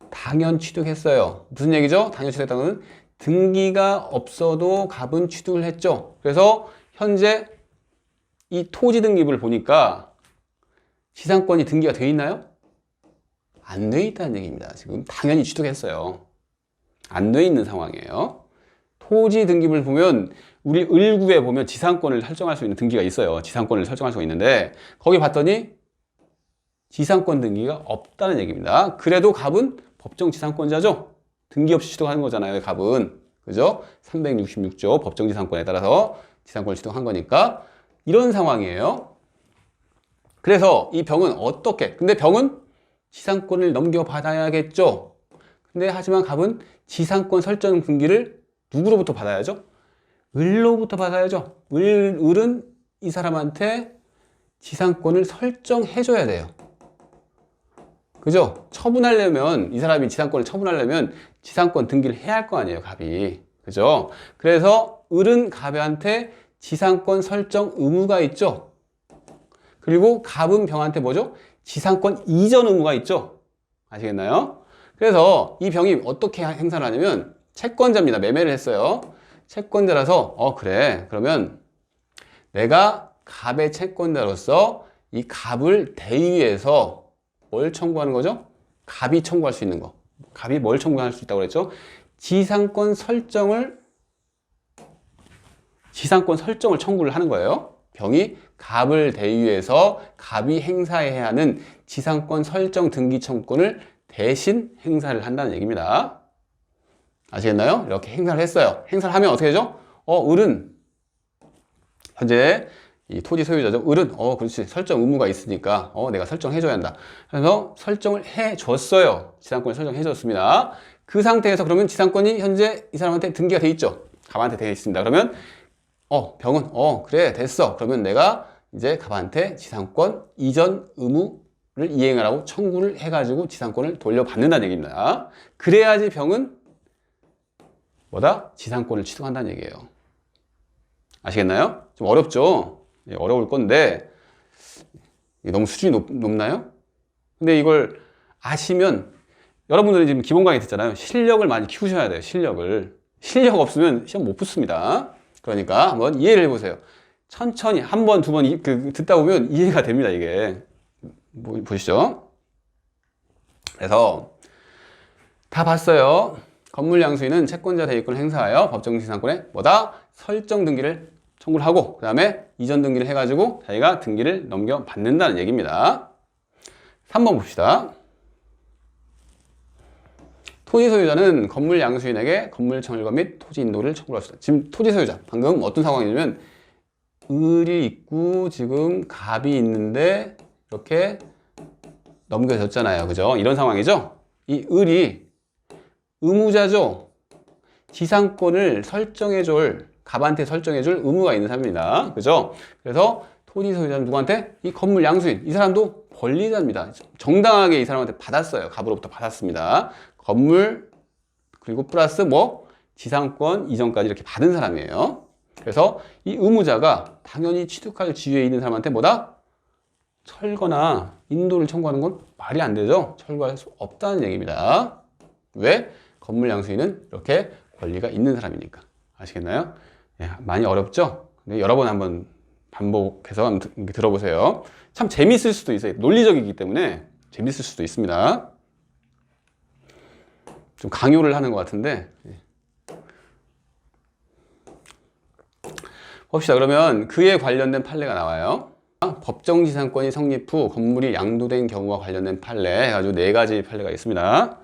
당연 취득했어요. 무슨 얘기죠? 당연 취득했다는 것은 등기가 없어도 갑은 취득을 했죠. 그래서 현재 이 토지 등기부를 보니까 지상권이 등기가 돼 있나요? 안 돼 있다는 얘기입니다. 지금 당연히 취득했어요. 안 돼 있는 상황이에요. 토지 등기부를 보면 우리 을구에 보면 지상권을 설정할 수 있는 등기가 있어요. 지상권을 설정할 수가 있는데 거기 봤더니 지상권 등기가 없다는 얘기입니다. 그래도 갑은 법정지상권자죠. 등기 없이 취득하는 거잖아요. 갑은. 그죠? 366조 법정지상권에 따라서 지상권을 취득한 거니까 이런 상황이에요. 그래서 이 병은 어떻게? 근데 병은 지상권을 넘겨받아야겠죠. 근데 하지만 갑은 지상권 설정 등기를 누구로부터 받아야죠? 을로부터 받아야죠. 을은 이 사람한테 지상권을 설정해줘야 돼요. 그죠? 처분하려면, 이 사람이 지상권을 처분하려면 지상권 등기를 해야 할 거 아니에요, 갑이. 그죠? 그래서 을은 갑한테 지상권 설정 의무가 있죠. 그리고 갑은 병한테 뭐죠? 지상권 이전 의무가 있죠. 아시겠나요? 그래서 이 병이 어떻게 행사를 하냐면 채권자입니다. 매매를 했어요. 채권자라서 그래. 그러면 내가 갑의 채권자로서 이 갑을 대위해서 뭘 청구하는 거죠? 갑이 청구할 수 있는 거. 갑이 뭘 청구할 수 있다고 그랬죠? 지상권 설정을 청구를 하는 거예요. 병이 갑을 대위해서 갑이 행사해야 하는 지상권 설정 등기 청구권을 대신 행사를 한다는 얘기입니다. 아시겠나요? 이렇게 행사를 했어요. 행사를 하면 어떻게 되죠? 을은 현재 이 토지 소유자죠. 을은 그렇지, 설정 의무가 있으니까 내가 설정해줘야 한다. 그래서 설정을 해줬어요. 지상권을 설정해줬습니다. 그 상태에서 그러면 지상권이 현재 이 사람한테 등기가 돼 있죠. 갑한테 되어 있습니다. 그러면 병은 그래 됐어. 그러면 내가 이제 갑한테 지상권 이전 의무를 이행하라고 청구를 해가지고 지상권을 돌려받는다는 얘기입니다. 그래야지 병은 뭐다? 지상권을 취득한다는 얘기예요. 아시겠나요? 좀 어렵죠? 예, 어려울 건데 너무 수준이 높나요? 근데 이걸 아시면 여러분들이 지금 기본 강의 듣잖아요. 실력을 많이 키우셔야 돼요. 실력 없으면 시험 못 붙습니다. 그러니까 한번 이해를 해보세요. 천천히 한 번, 두 번 듣다 보면 이해가 됩니다. 이게 보시죠. 그래서 다 봤어요. 건물 양수인은 채권자 대위권을 행사하여 법정 지상권에 뭐다? 설정 등기를 청구를 하고 그 다음에 이전 등기를 해가지고 자기가 등기를 넘겨받는다는 얘기입니다. 3번 봅시다. 토지 소유자는 건물 양수인에게 건물 청일권 및 토지 인도를 청구할 수 있다. 지금 토지 소유자 방금 어떤 상황이냐면 을이 있고 지금 갑이 있는데 이렇게 넘겨졌잖아요. 그죠? 이런 상황이죠? 이 을이 의무자죠. 지상권을 설정해줄, 갑한테 설정해줄 의무가 있는 사람입니다. 그죠? 그래서 토지 소유자는 누구한테? 이 건물 양수인, 이 사람도 권리자입니다. 정당하게 이 사람한테 받았어요. 갑으로부터 받았습니다. 건물 그리고 플러스 지상권 이전까지 이렇게 받은 사람이에요. 그래서 이 의무자가 당연히 취득할 지위에 있는 사람한테 뭐다? 철거나 인도를 청구하는 건 말이 안 되죠. 철거할 수 없다는 얘기입니다. 왜? 건물 양수인은 이렇게 권리가 있는 사람이니까. 아시겠나요? 예, 많이 어렵죠? 근데 여러 번 한번 반복해서 한번 들어보세요. 참 재밌을 수도 있어요. 논리적이기 때문에 재밌을 수도 있습니다. 좀 강요를 하는 것 같은데. 봅시다. 그러면 그에 관련된 판례가 나와요. 법정지상권이 성립 후 건물이 양도된 경우와 관련된 판례 해가지고 4가지 판례가 있습니다.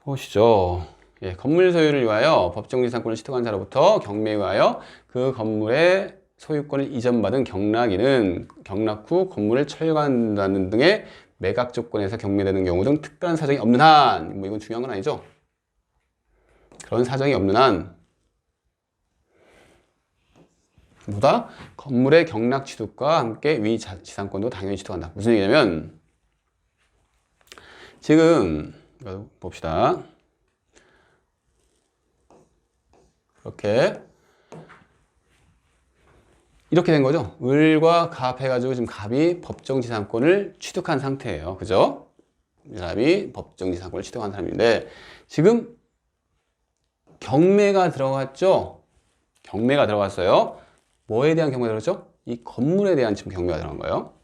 보시죠. 예, 건물 소유를 위하여 법정지상권을 취득한 자로부터 경매에 의하여 그 건물의 소유권을 이전받은 경락인은 경락 후 건물을 철거한다는 등의 매각 조건에서 경매되는 경우 등 특별한 사정이 없는 한, 이건 중요한 건 아니죠. 그런 사정이 없는 한 뭐다? 건물의 경락 취득과 함께 위 지상권도 당연히 취득한다. 무슨 얘기냐면 지금 봅시다. 이렇게 된 거죠. 을과 갑 해가지고 지금 갑이 법정지상권을 취득한 상태예요. 그죠? 이 사람이 법정지상권을 취득한 사람인데 지금 경매가 들어갔죠? 경매가 들어갔어요. 뭐에 대한 경매가 들어갔죠? 이 건물에 대한 지금 경매가 들어간 거예요.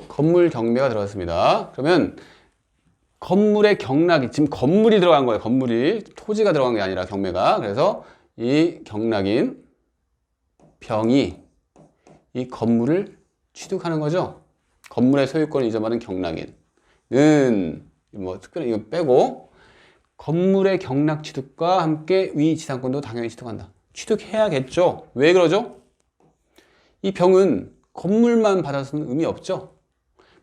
건물 경매가 들어갔습니다. 그러면 건물의 경락이, 지금 건물이 들어간 거예요. 건물이, 토지가 들어간 게 아니라 경매가. 그래서 이 경락인 병이 이 건물을 취득하는 거죠. 건물의 소유권을 이전받은 경락인은 특별히 이거 빼고 건물의 경락 취득과 함께 위 지상권도 당연히 취득한다. 취득해야겠죠. 왜 그러죠? 이 병은 건물만 받아서는 의미 없죠.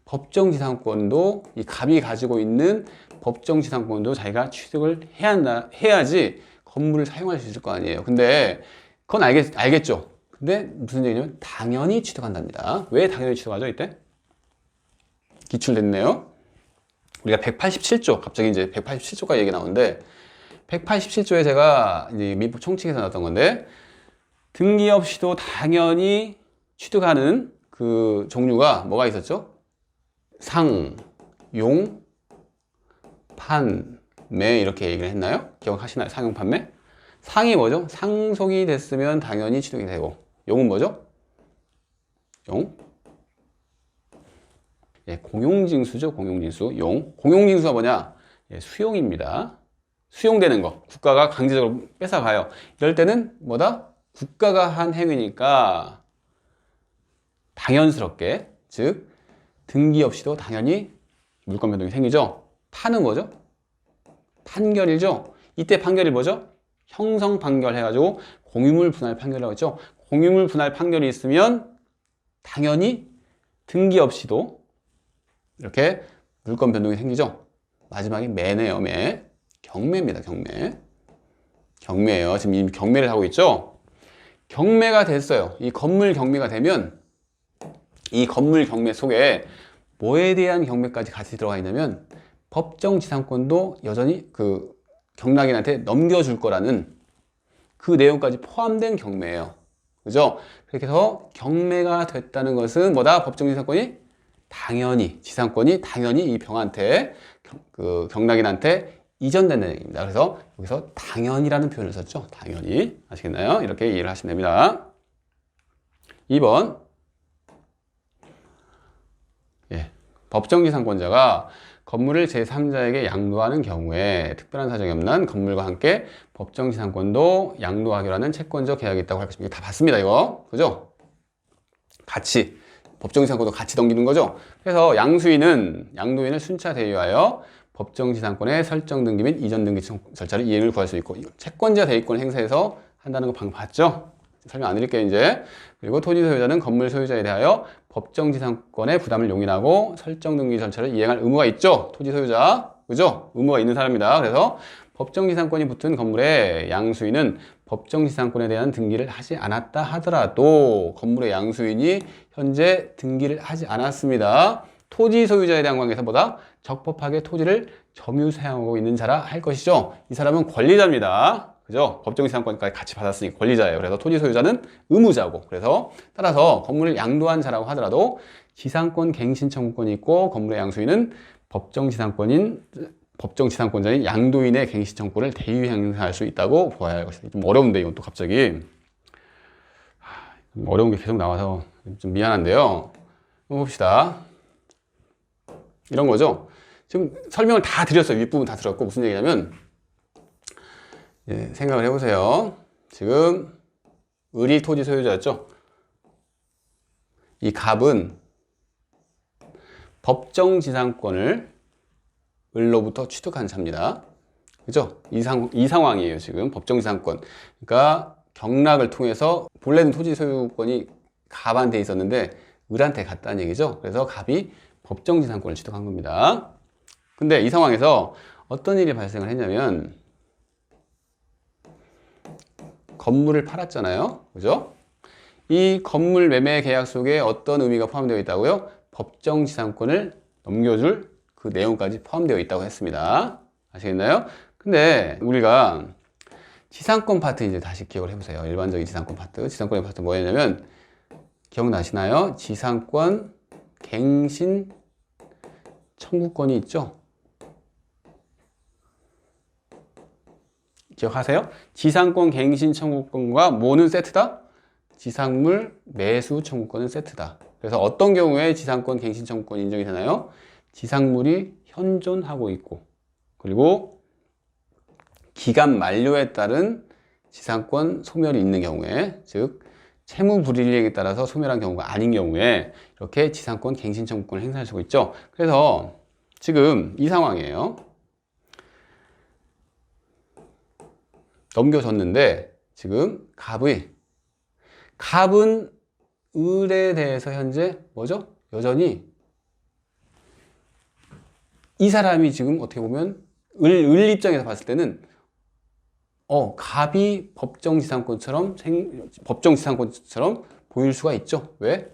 법정지상권도 이 갑이 가지고 있는 법정지상권도 자기가 취득을 해야지 건물을 사용할 수 있을 거 아니에요. 근데 그건 알겠죠. 근데 무슨 얘기냐면 당연히 취득한답니다. 왜 당연히 취득하죠? 이때 기출됐네요. 우리가 187조, 갑자기 이제 187조가 얘기 나오는데 187조에 제가 이제 민법 총칙에서 나왔던 건데 등기 없이도 당연히 취득하는 그 종류가 뭐가 있었죠? 상, 용, 판매 이렇게 얘기를 했나요? 기억하시나요? 상용, 판매? 상이 뭐죠? 상속이 됐으면 당연히 취득이 되고 용은 뭐죠? 용? 예, 공용징수죠. 공용징수. 용. 공용징수가 뭐냐? 예, 수용입니다. 수용되는 거. 국가가 강제적으로 뺏어가요. 이럴 때는 뭐다? 국가가 한 행위니까 당연스럽게, 즉 등기 없이도 당연히 물권 변동이 생기죠. 판은 뭐죠? 판결이죠. 이때 판결이 뭐죠? 형성 판결 해가지고 공유물 분할 판결이라고 했죠. 공유물 분할 판결이 있으면 당연히 등기 없이도 이렇게 물권 변동이 생기죠. 마지막에 매네요. 매. 경매입니다. 경매. 경매예요. 지금 이미 경매를 하고 있죠. 경매가 됐어요. 이 건물 경매가 되면 이 건물 경매 속에 뭐에 대한 경매까지 같이 들어가 있냐면 법정 지상권도 여전히 그 경락인한테 넘겨줄 거라는 그 내용까지 포함된 경매예요. 그죠? 그렇게 해서 경매가 됐다는 것은 뭐다? 법정 지상권이 당연히 지상권이 당연히 이 병한테 그 경락인한테 이전된다는 얘기입니다. 그래서 여기서 당연히라는 표현을 썼죠. 당연히. 아시겠나요? 이렇게 이해를 하시면 됩니다. 2번. 예. 법정지상권자가 건물을 제3자에게 양도하는 경우에 특별한 사정이 없는 건물과 함께 법정지상권도 양도하기로 하는 채권적 계약이 있다고 할 것입니다. 다 봤습니다, 이거. 그죠? 같이. 법정지상권도 같이 넘기는 거죠. 그래서 양도인을 순차 대유하여 법정지상권의 설정 등기 및 이전 등기 절차를 이행을 구할 수 있고, 채권자 대위권을 행사해서 한다는 거 방금 봤죠? 설명 안 드릴게요, 이제. 그리고 토지 소유자는 건물 소유자에 대하여 법정지상권의 부담을 용인하고 설정 등기 절차를 이행할 의무가 있죠? 토지 소유자. 그죠? 의무가 있는 사람입니다. 그래서 법정지상권이 붙은 건물의 양수인은 법정지상권에 대한 등기를 하지 않았다 하더라도 건물의 양수인이 현재 등기를 하지 않았습니다. 토지 소유자에 대한 관계에서 뭐다? 적법하게 토지를 점유 사용하고 있는 자라 할 것이죠. 이 사람은 권리자입니다. 그죠? 법정지상권까지 같이 받았으니 권리자예요. 그래서 토지 소유자는 의무자고. 그래서 따라서 건물을 양도한 자라고 하더라도 지상권 갱신 청구권이 있고 건물의 양수인은 법정지상권자인 양도인의 갱신 청구를 대유 행사할 수 있다고 보아야 할 것이다. 좀 어려운데 이건 또 갑자기 어려운 게 계속 나와서 좀 미안한데요. 한번 봅시다. 이런 거죠. 지금 설명을 다 드렸어요. 윗부분 다 들었고 무슨 얘기냐면 생각을 해보세요. 지금 을이 토지 소유자였죠. 이 갑은 법정지상권을 을로부터 취득한 자입니다. 그죠? 이 상황이에요. 지금 법정지상권. 그러니까 경락을 통해서 본래는 토지 소유권이 갑한테 있었는데 을한테 갔다는 얘기죠. 그래서 갑이 법정지상권을 취득한 겁니다. 근데 이 상황에서 어떤 일이 발생을 했냐면 건물을 팔았잖아요. 그죠? 이 건물 매매 계약 속에 어떤 의미가 포함되어 있다고요? 법정지상권을 넘겨줄 그 내용까지 포함되어 있다고 했습니다. 아시겠나요? 근데 우리가 지상권 파트 이제 다시 기억을 해보세요. 일반적인 지상권 파트. 지상권의 파트 뭐였냐면 기억나시나요? 지상권 갱신 청구권이 있죠? 기억하세요? 지상권 갱신 청구권과 뭐는 세트다? 지상물 매수 청구권은 세트다. 그래서 어떤 경우에 지상권 갱신 청구권이 인정이 되나요? 지상물이 현존하고 있고 그리고 기간 만료에 따른 지상권 소멸이 있는 경우에 즉 채무 불이행에 따라서 소멸한 경우가 아닌 경우에 이렇게 지상권 갱신 청구권을 행사할 수 있죠. 그래서 지금 이 상황이에요. 넘겨줬는데 지금 갑은 을에 대해서 현재 뭐죠? 여전히 이 사람이 지금 어떻게 보면 을 입장에서 봤을 때는 갑이 법정지상권처럼 보일 수가 있죠. 왜?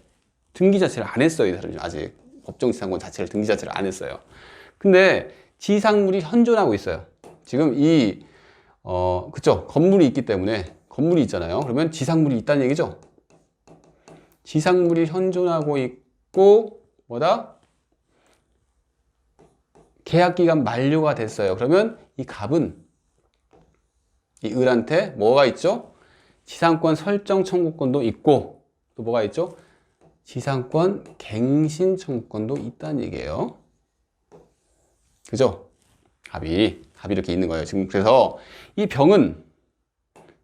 등기 자체를 안 했어요. 이 사람이 아직 법정지상권 자체를 등기 자체를 안 했어요. 근데 지상물이 현존하고 있어요. 지금 그쵸? 건물이 있기 때문에 건물이 있잖아요. 그러면 지상물이 있다는 얘기죠. 지상물이 현존하고 있고 뭐다? 계약기간 만료가 됐어요. 그러면 이 갑은 이 을한테 뭐가 있죠? 지상권 설정 청구권도 있고 또 뭐가 있죠? 지상권 갱신 청구권도 있다는 얘기예요. 그죠? 갑이 이렇게 있는 거예요. 지금 그래서 이 병은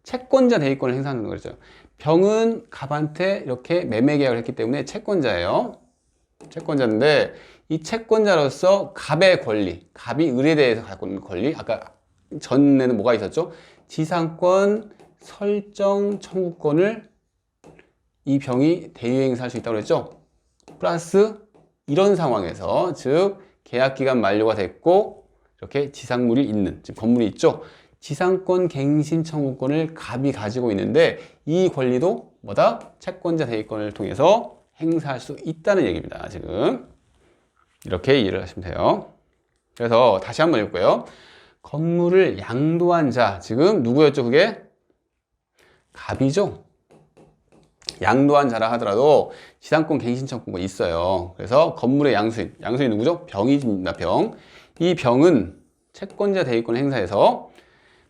채권자 대위권을 행사하는 거죠. 병은 갑한테 이렇게 매매 계약을 했기 때문에 채권자예요. 채권자인데 이 채권자로서 갑의 권리, 갑이 을에 대해서 갖고 있는 권리, 아까 전에는 뭐가 있었죠? 지상권 설정 청구권을 이 병이 대유행사할 수 있다고 그랬죠? 플러스 이런 상황에서 즉 계약기간 만료가 됐고 이렇게 지상물이 있는, 즉 건물이 있죠? 지상권 갱신 청구권을 갑이 가지고 있는데 이 권리도 뭐다? 채권자 대위권을 통해서 행사할 수 있다는 얘기입니다. 지금 이렇게 이해를 하시면 돼요. 그래서 다시 한번 읽을게요. 건물을 양도한 자, 지금 누구였죠? 그게 갑이죠. 양도한 자라 하더라도 지상권 갱신 청구권이 있어요. 그래서 건물의 양수인, 양수인 누구죠? 병이입니다. 병. 이 병은 채권자 대위권 행사에서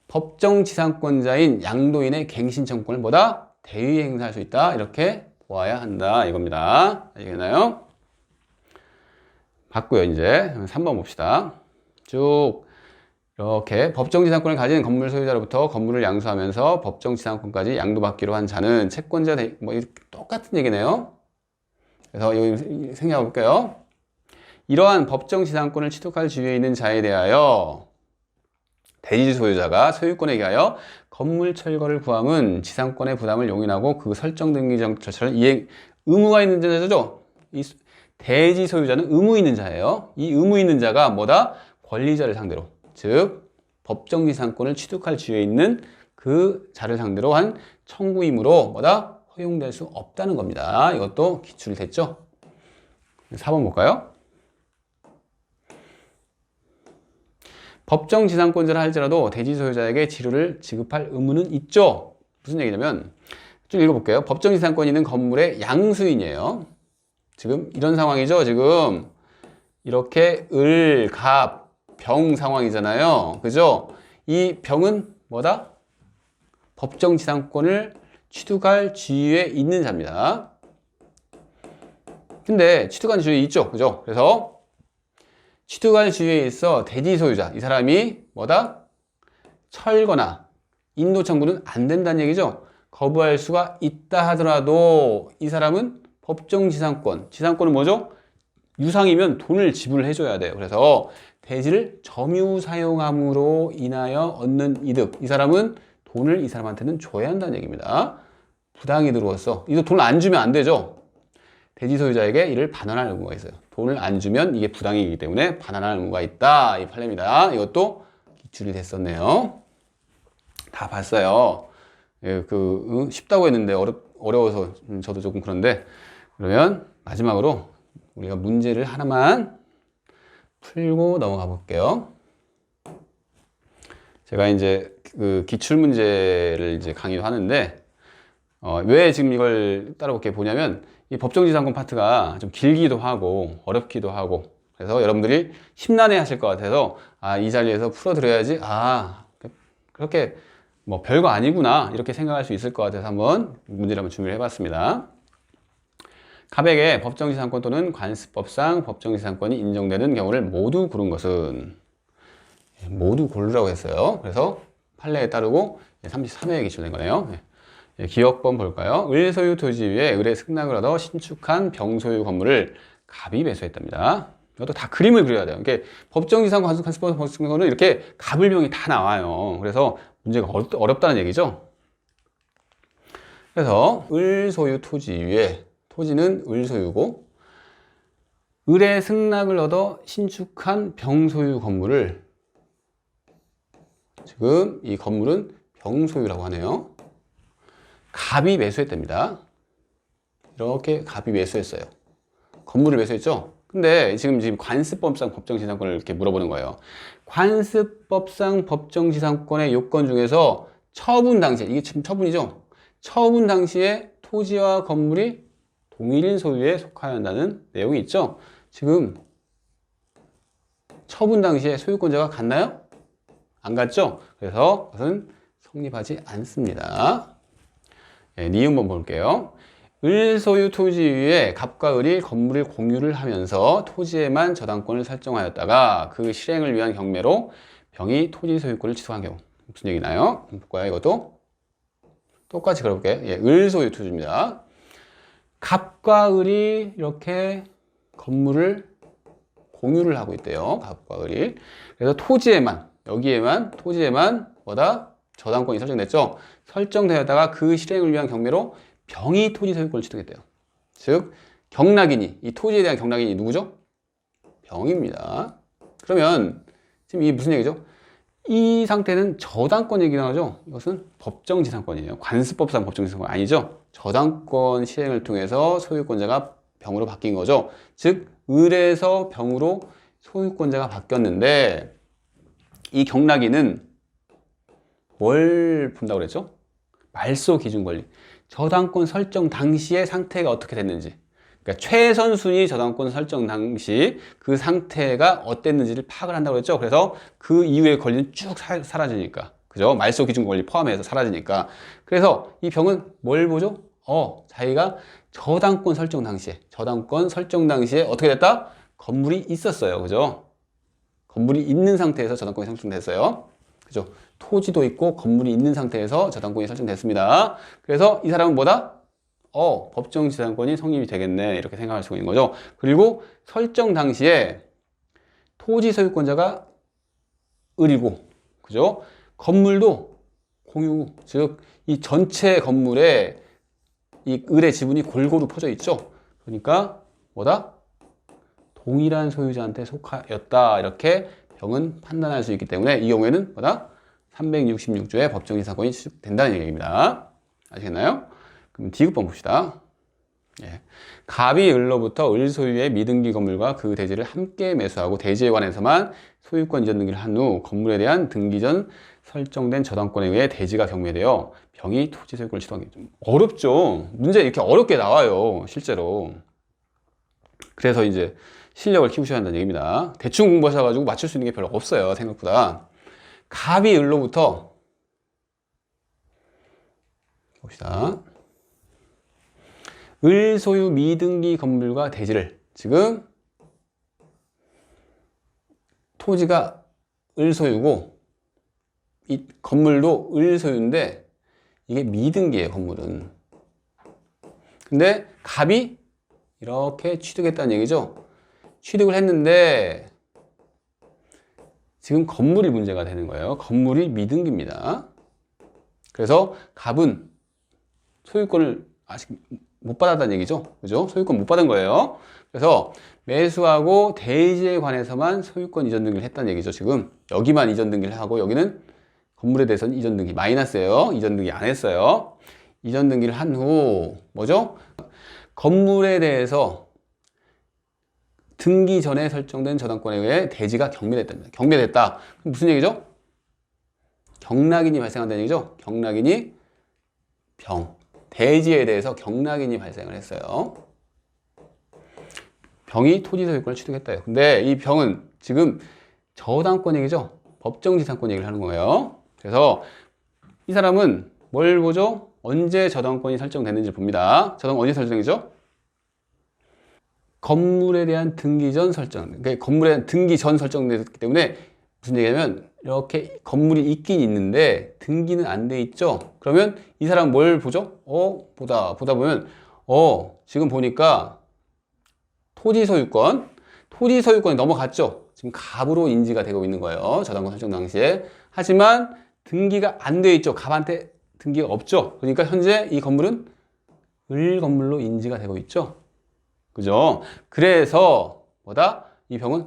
법정 지상권자인 양도인의 갱신 청구권을 뭐다? 대위 행사할 수 있다. 이렇게 보아야 한다. 이겁니다. 알겠나요? 봤고요. 이제 3번 봅시다. 쭉 이렇게 법정 지상권을 가진 건물 소유자로부터 건물을 양수하면서 법정 지상권까지 양도받기로 한 자는 채권자 뭐 똑같은 얘기네요. 그래서 여기 생략해 볼게요. 이러한 법정 지상권을 취득할 지위에 있는 자에 대하여 대지 소유자가 소유권에 의하여 건물 철거를 구함은 지상권의 부담을 용인하고 그 설정 등기 절차를 이행 의무가 있는 자죠. 이 대지 소유자는 의무 있는 자예요. 이 의무 있는 자가 뭐다? 권리자를 상대로, 즉 법정 지상권을 취득할 지위에 있는 그 자를 상대로 한 청구이므로 뭐다? 허용될 수 없다는 겁니다. 이것도 기출이 됐죠? 4번 볼까요? 법정 지상권자라 할지라도 대지 소유자에게 지료를 지급할 의무는 있죠. 무슨 얘기냐면 좀 읽어볼게요. 법정 지상권이 있는 건물의 양수인이에요. 지금 이런 상황이죠. 지금 이렇게 을, 갑, 병 상황이잖아요. 그죠? 이 병은 뭐다? 법정 지상권을 취득할 지위에 있는 자입니다. 근데 취득한 지위에 있죠. 그죠? 그래서 취득할 지위에 있어 대지 소유자, 이 사람이 뭐다? 철거나 인도 청구는 안 된다는 얘기죠. 거부할 수가 있다 하더라도 이 사람은 법정 지상권, 지상권은 뭐죠? 유상이면 돈을 지불해 줘야 돼요. 그래서 대지를 점유 사용함으로 인하여 얻는 이득, 이 사람은 돈을 이 사람한테는 줘야 한다는 얘기입니다. 부당이득으로서 이거 돈을 안 주면 안 되죠. 대지 소유자에게 이를 반환할 의무가 있어요. 돈을 안 주면 이게 부당이기 때문에 반환할 의무가 있다. 이 판례입니다. 이것도 기출이 됐었네요. 다 봤어요. 예, 쉽다고 했는데 어려워서 저도 조금 그런데, 그러면 마지막으로 우리가 문제를 하나만 풀고 넘어가 볼게요. 제가 이제 그 기출 문제를 이제 강의도 하는데, 왜 지금 이걸 따라볼게 보냐면, 이 법정지상권 파트가 좀 길기도 하고 어렵기도 하고, 그래서 여러분들이 심란해 하실 것 같아서 이 자리에서 풀어드려야지, 그렇게 뭐 별거 아니구나 이렇게 생각할 수 있을 것 같아서 한번 문제를 한번 준비를 해봤습니다. 갑에게 법정지상권 또는 관습법상 법정지상권이 인정되는 경우를 모두 고른 것은, 모두 고르라고 했어요. 그래서 판례에 따르고 33회에 기출된 거네요. 기억번 볼까요? 을 소유 토지 위에 을의 승낙을 얻어 신축한 병 소유 건물을 갑이 매수했답니다. 이것도 다 그림을 그려야 돼요. 이렇게 법정지상권, 관습법, 법정지상권은 이렇게 갑을병이 다 나와요. 그래서 문제가 어렵다는 얘기죠. 그래서 을 소유 토지 위에, 토지는 을 소유고 을의 승낙을 얻어 신축한 병 소유 건물을, 지금 이 건물은 병 소유라고 하네요. 갑이 매수했답니다. 이렇게 갑이 매수했어요. 건물을 매수했죠? 근데 지금 관습법상 법정지상권을 이렇게 물어보는 거예요. 관습법상 법정지상권의 요건 중에서 처분 당시에, 이게 지금 처분이죠? 처분 당시에 토지와 건물이 동일인 소유에 속하여야 한다는 내용이 있죠? 지금 처분 당시에 소유권자가 같나요? 안 같죠? 그래서 그것은 성립하지 않습니다. 니은번 볼게요. 을 소유 토지 위에 갑과 을이 건물을 공유를 하면서 토지에만 저당권을 설정하였다가 그 실행을 위한 경매로 병이 토지 소유권을 취소한 경우. 무슨 얘기나요? 볼까요? 이것도 똑같이 걸어볼게요. 을 소유 토지입니다. 갑과 을이 이렇게 건물을 공유를 하고 있대요. 갑과 을이. 그래서 토지에만, 여기에만, 토지에만 뭐다? 저당권이 설정됐죠. 설정되었다가 그 실행을 위한 경매로 병이 토지 소유권을 취득했대요. 즉 경락인이, 이 토지에 대한 경락인이 누구죠? 병입니다. 그러면 지금 이게 무슨 얘기죠? 이 상태는 저당권 얘기가 나오죠. 이것은 법정지상권이에요. 관습법상 법정지상권 아니죠. 저당권 실행을 통해서 소유권자가 병으로 바뀐 거죠. 즉 을에서 병으로 소유권자가 바뀌었는데 이 경락인은 뭘 본다고 그랬죠? 말소 기준 권리. 저당권 설정 당시의 상태가 어떻게 됐는지, 그러니까 최선순위 저당권 설정 당시 그 상태가 어땠는지를 파악을 한다고 했죠. 그래서 그 이후의 권리는 쭉 사라지니까, 그죠? 말소 기준 권리 포함해서 사라지니까. 그래서 이 병은 뭘 보죠? 자기가 저당권 설정 당시에 어떻게 됐다? 건물이 있었어요. 그죠? 건물이 있는 상태에서 저당권이 설정됐어요. 그죠? 토지도 있고 건물이 있는 상태에서 저당권이 설정됐습니다. 그래서 이 사람은 뭐다? 법정지상권이 성립이 되겠네. 이렇게 생각할 수가 있는 거죠. 그리고 설정 당시에 토지 소유권자가 을이고, 그죠? 건물도 공유, 즉, 이 전체 건물에 이 을의 지분이 골고루 퍼져 있죠. 그러니까 뭐다? 동일한 소유자한테 속하였다. 이렇게 병은 판단할 수 있기 때문에 이 경우에는 뭐다? 366조의 법정지상권이 취득된다는 얘기입니다. 아시겠나요? 그럼 D급번 봅시다. 예. 갑이 을로부터 을 소유의 미등기 건물과 그 대지를 함께 매수하고 대지에 관해서만 소유권 이전 등기를 한 후 건물에 대한 등기 전 설정된 저당권에 의해 대지가 경매되어 병이 토지 소유권을 취득한 게 좀 어렵죠. 문제 이렇게 어렵게 나와요, 실제로. 그래서 이제 실력을 키우셔야 한다는 얘기입니다. 대충 공부하셔가지고 맞출 수 있는 게 별로 없어요, 생각보다. 갑이 을로부터 봅시다. 을 소유 미등기 건물과 대지를, 지금 토지가 을 소유고 이 건물도 을 소유인데 이게 미등기예요, 건물은. 근데 갑이 이렇게 취득했다는 얘기죠. 취득을 했는데 지금 건물이 문제가 되는 거예요. 건물이 미등기입니다. 그래서 갑은 소유권을 아직 못 받았다는 얘기죠. 그죠? 소유권 못 받은 거예요. 그래서 매수하고 대지에 관해서만 소유권 이전 등기를 했다는 얘기죠. 지금 여기만 이전 등기를 하고 여기는 건물에 대해서는 이전 등기 마이너스예요. 이전 등기 안 했어요. 이전 등기를 한 후 뭐죠? 건물에 대해서 등기 전에 설정된 저당권에 의해 대지가 경매됐답니다. 경매됐다. 그럼 무슨 얘기죠? 경락인이 발생한다는 얘기죠. 경락인이 병, 대지에 대해서 경락인이 발생을 했어요. 병이 토지 소유권을 취득했다요. 근데 이 병은 지금 저당권 얘기죠. 법정지상권 얘기를 하는 거예요. 그래서 이 사람은 뭘 보죠? 언제 저당권이 설정됐는지 봅니다. 저당권 언제 설정이죠? 건물에 대한 등기 전 설정. 그러니까 건물에 대한 등기 전 설정됐기 때문에 무슨 얘기냐면 이렇게 건물이 있긴 있는데 등기는 안 돼 있죠. 그러면 이 사람 뭘 보죠? 보다 보면 지금 보니까 토지 소유권이 넘어갔죠. 지금 갑으로 인지가 되고 있는 거예요. 저당권 설정 당시에. 하지만 등기가 안 돼 있죠. 갑한테 등기가 없죠. 그러니까 현재 이 건물은 을 건물로 인지가 되고 있죠. 그죠? 그래서 뭐다? 이 병은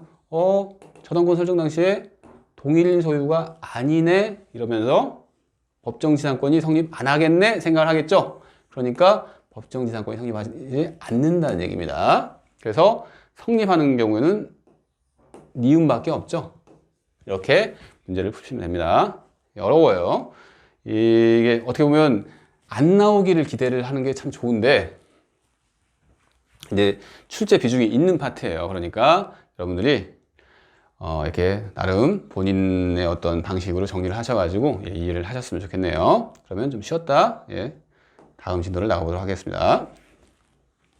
저당권 설정 당시에 동일인 소유가 아니네 이러면서 법정지상권이 성립 안 하겠네 생각을 하겠죠. 그러니까 법정지상권이 성립하지 않는다는 얘기입니다. 그래서 성립하는 경우에는 니은밖에 없죠. 이렇게 문제를 푸시면 됩니다. 어려워요. 이게 어떻게 보면 안 나오기를 기대를 하는 게 참 좋은데 이제 출제 비중이 있는 파트예요. 그러니까 여러분들이 이렇게 나름 본인의 어떤 방식으로 정리를 하셔가지고 이해를 하셨으면 좋겠네요. 그러면 좀 쉬었다 다음 진도를 나가보도록 하겠습니다.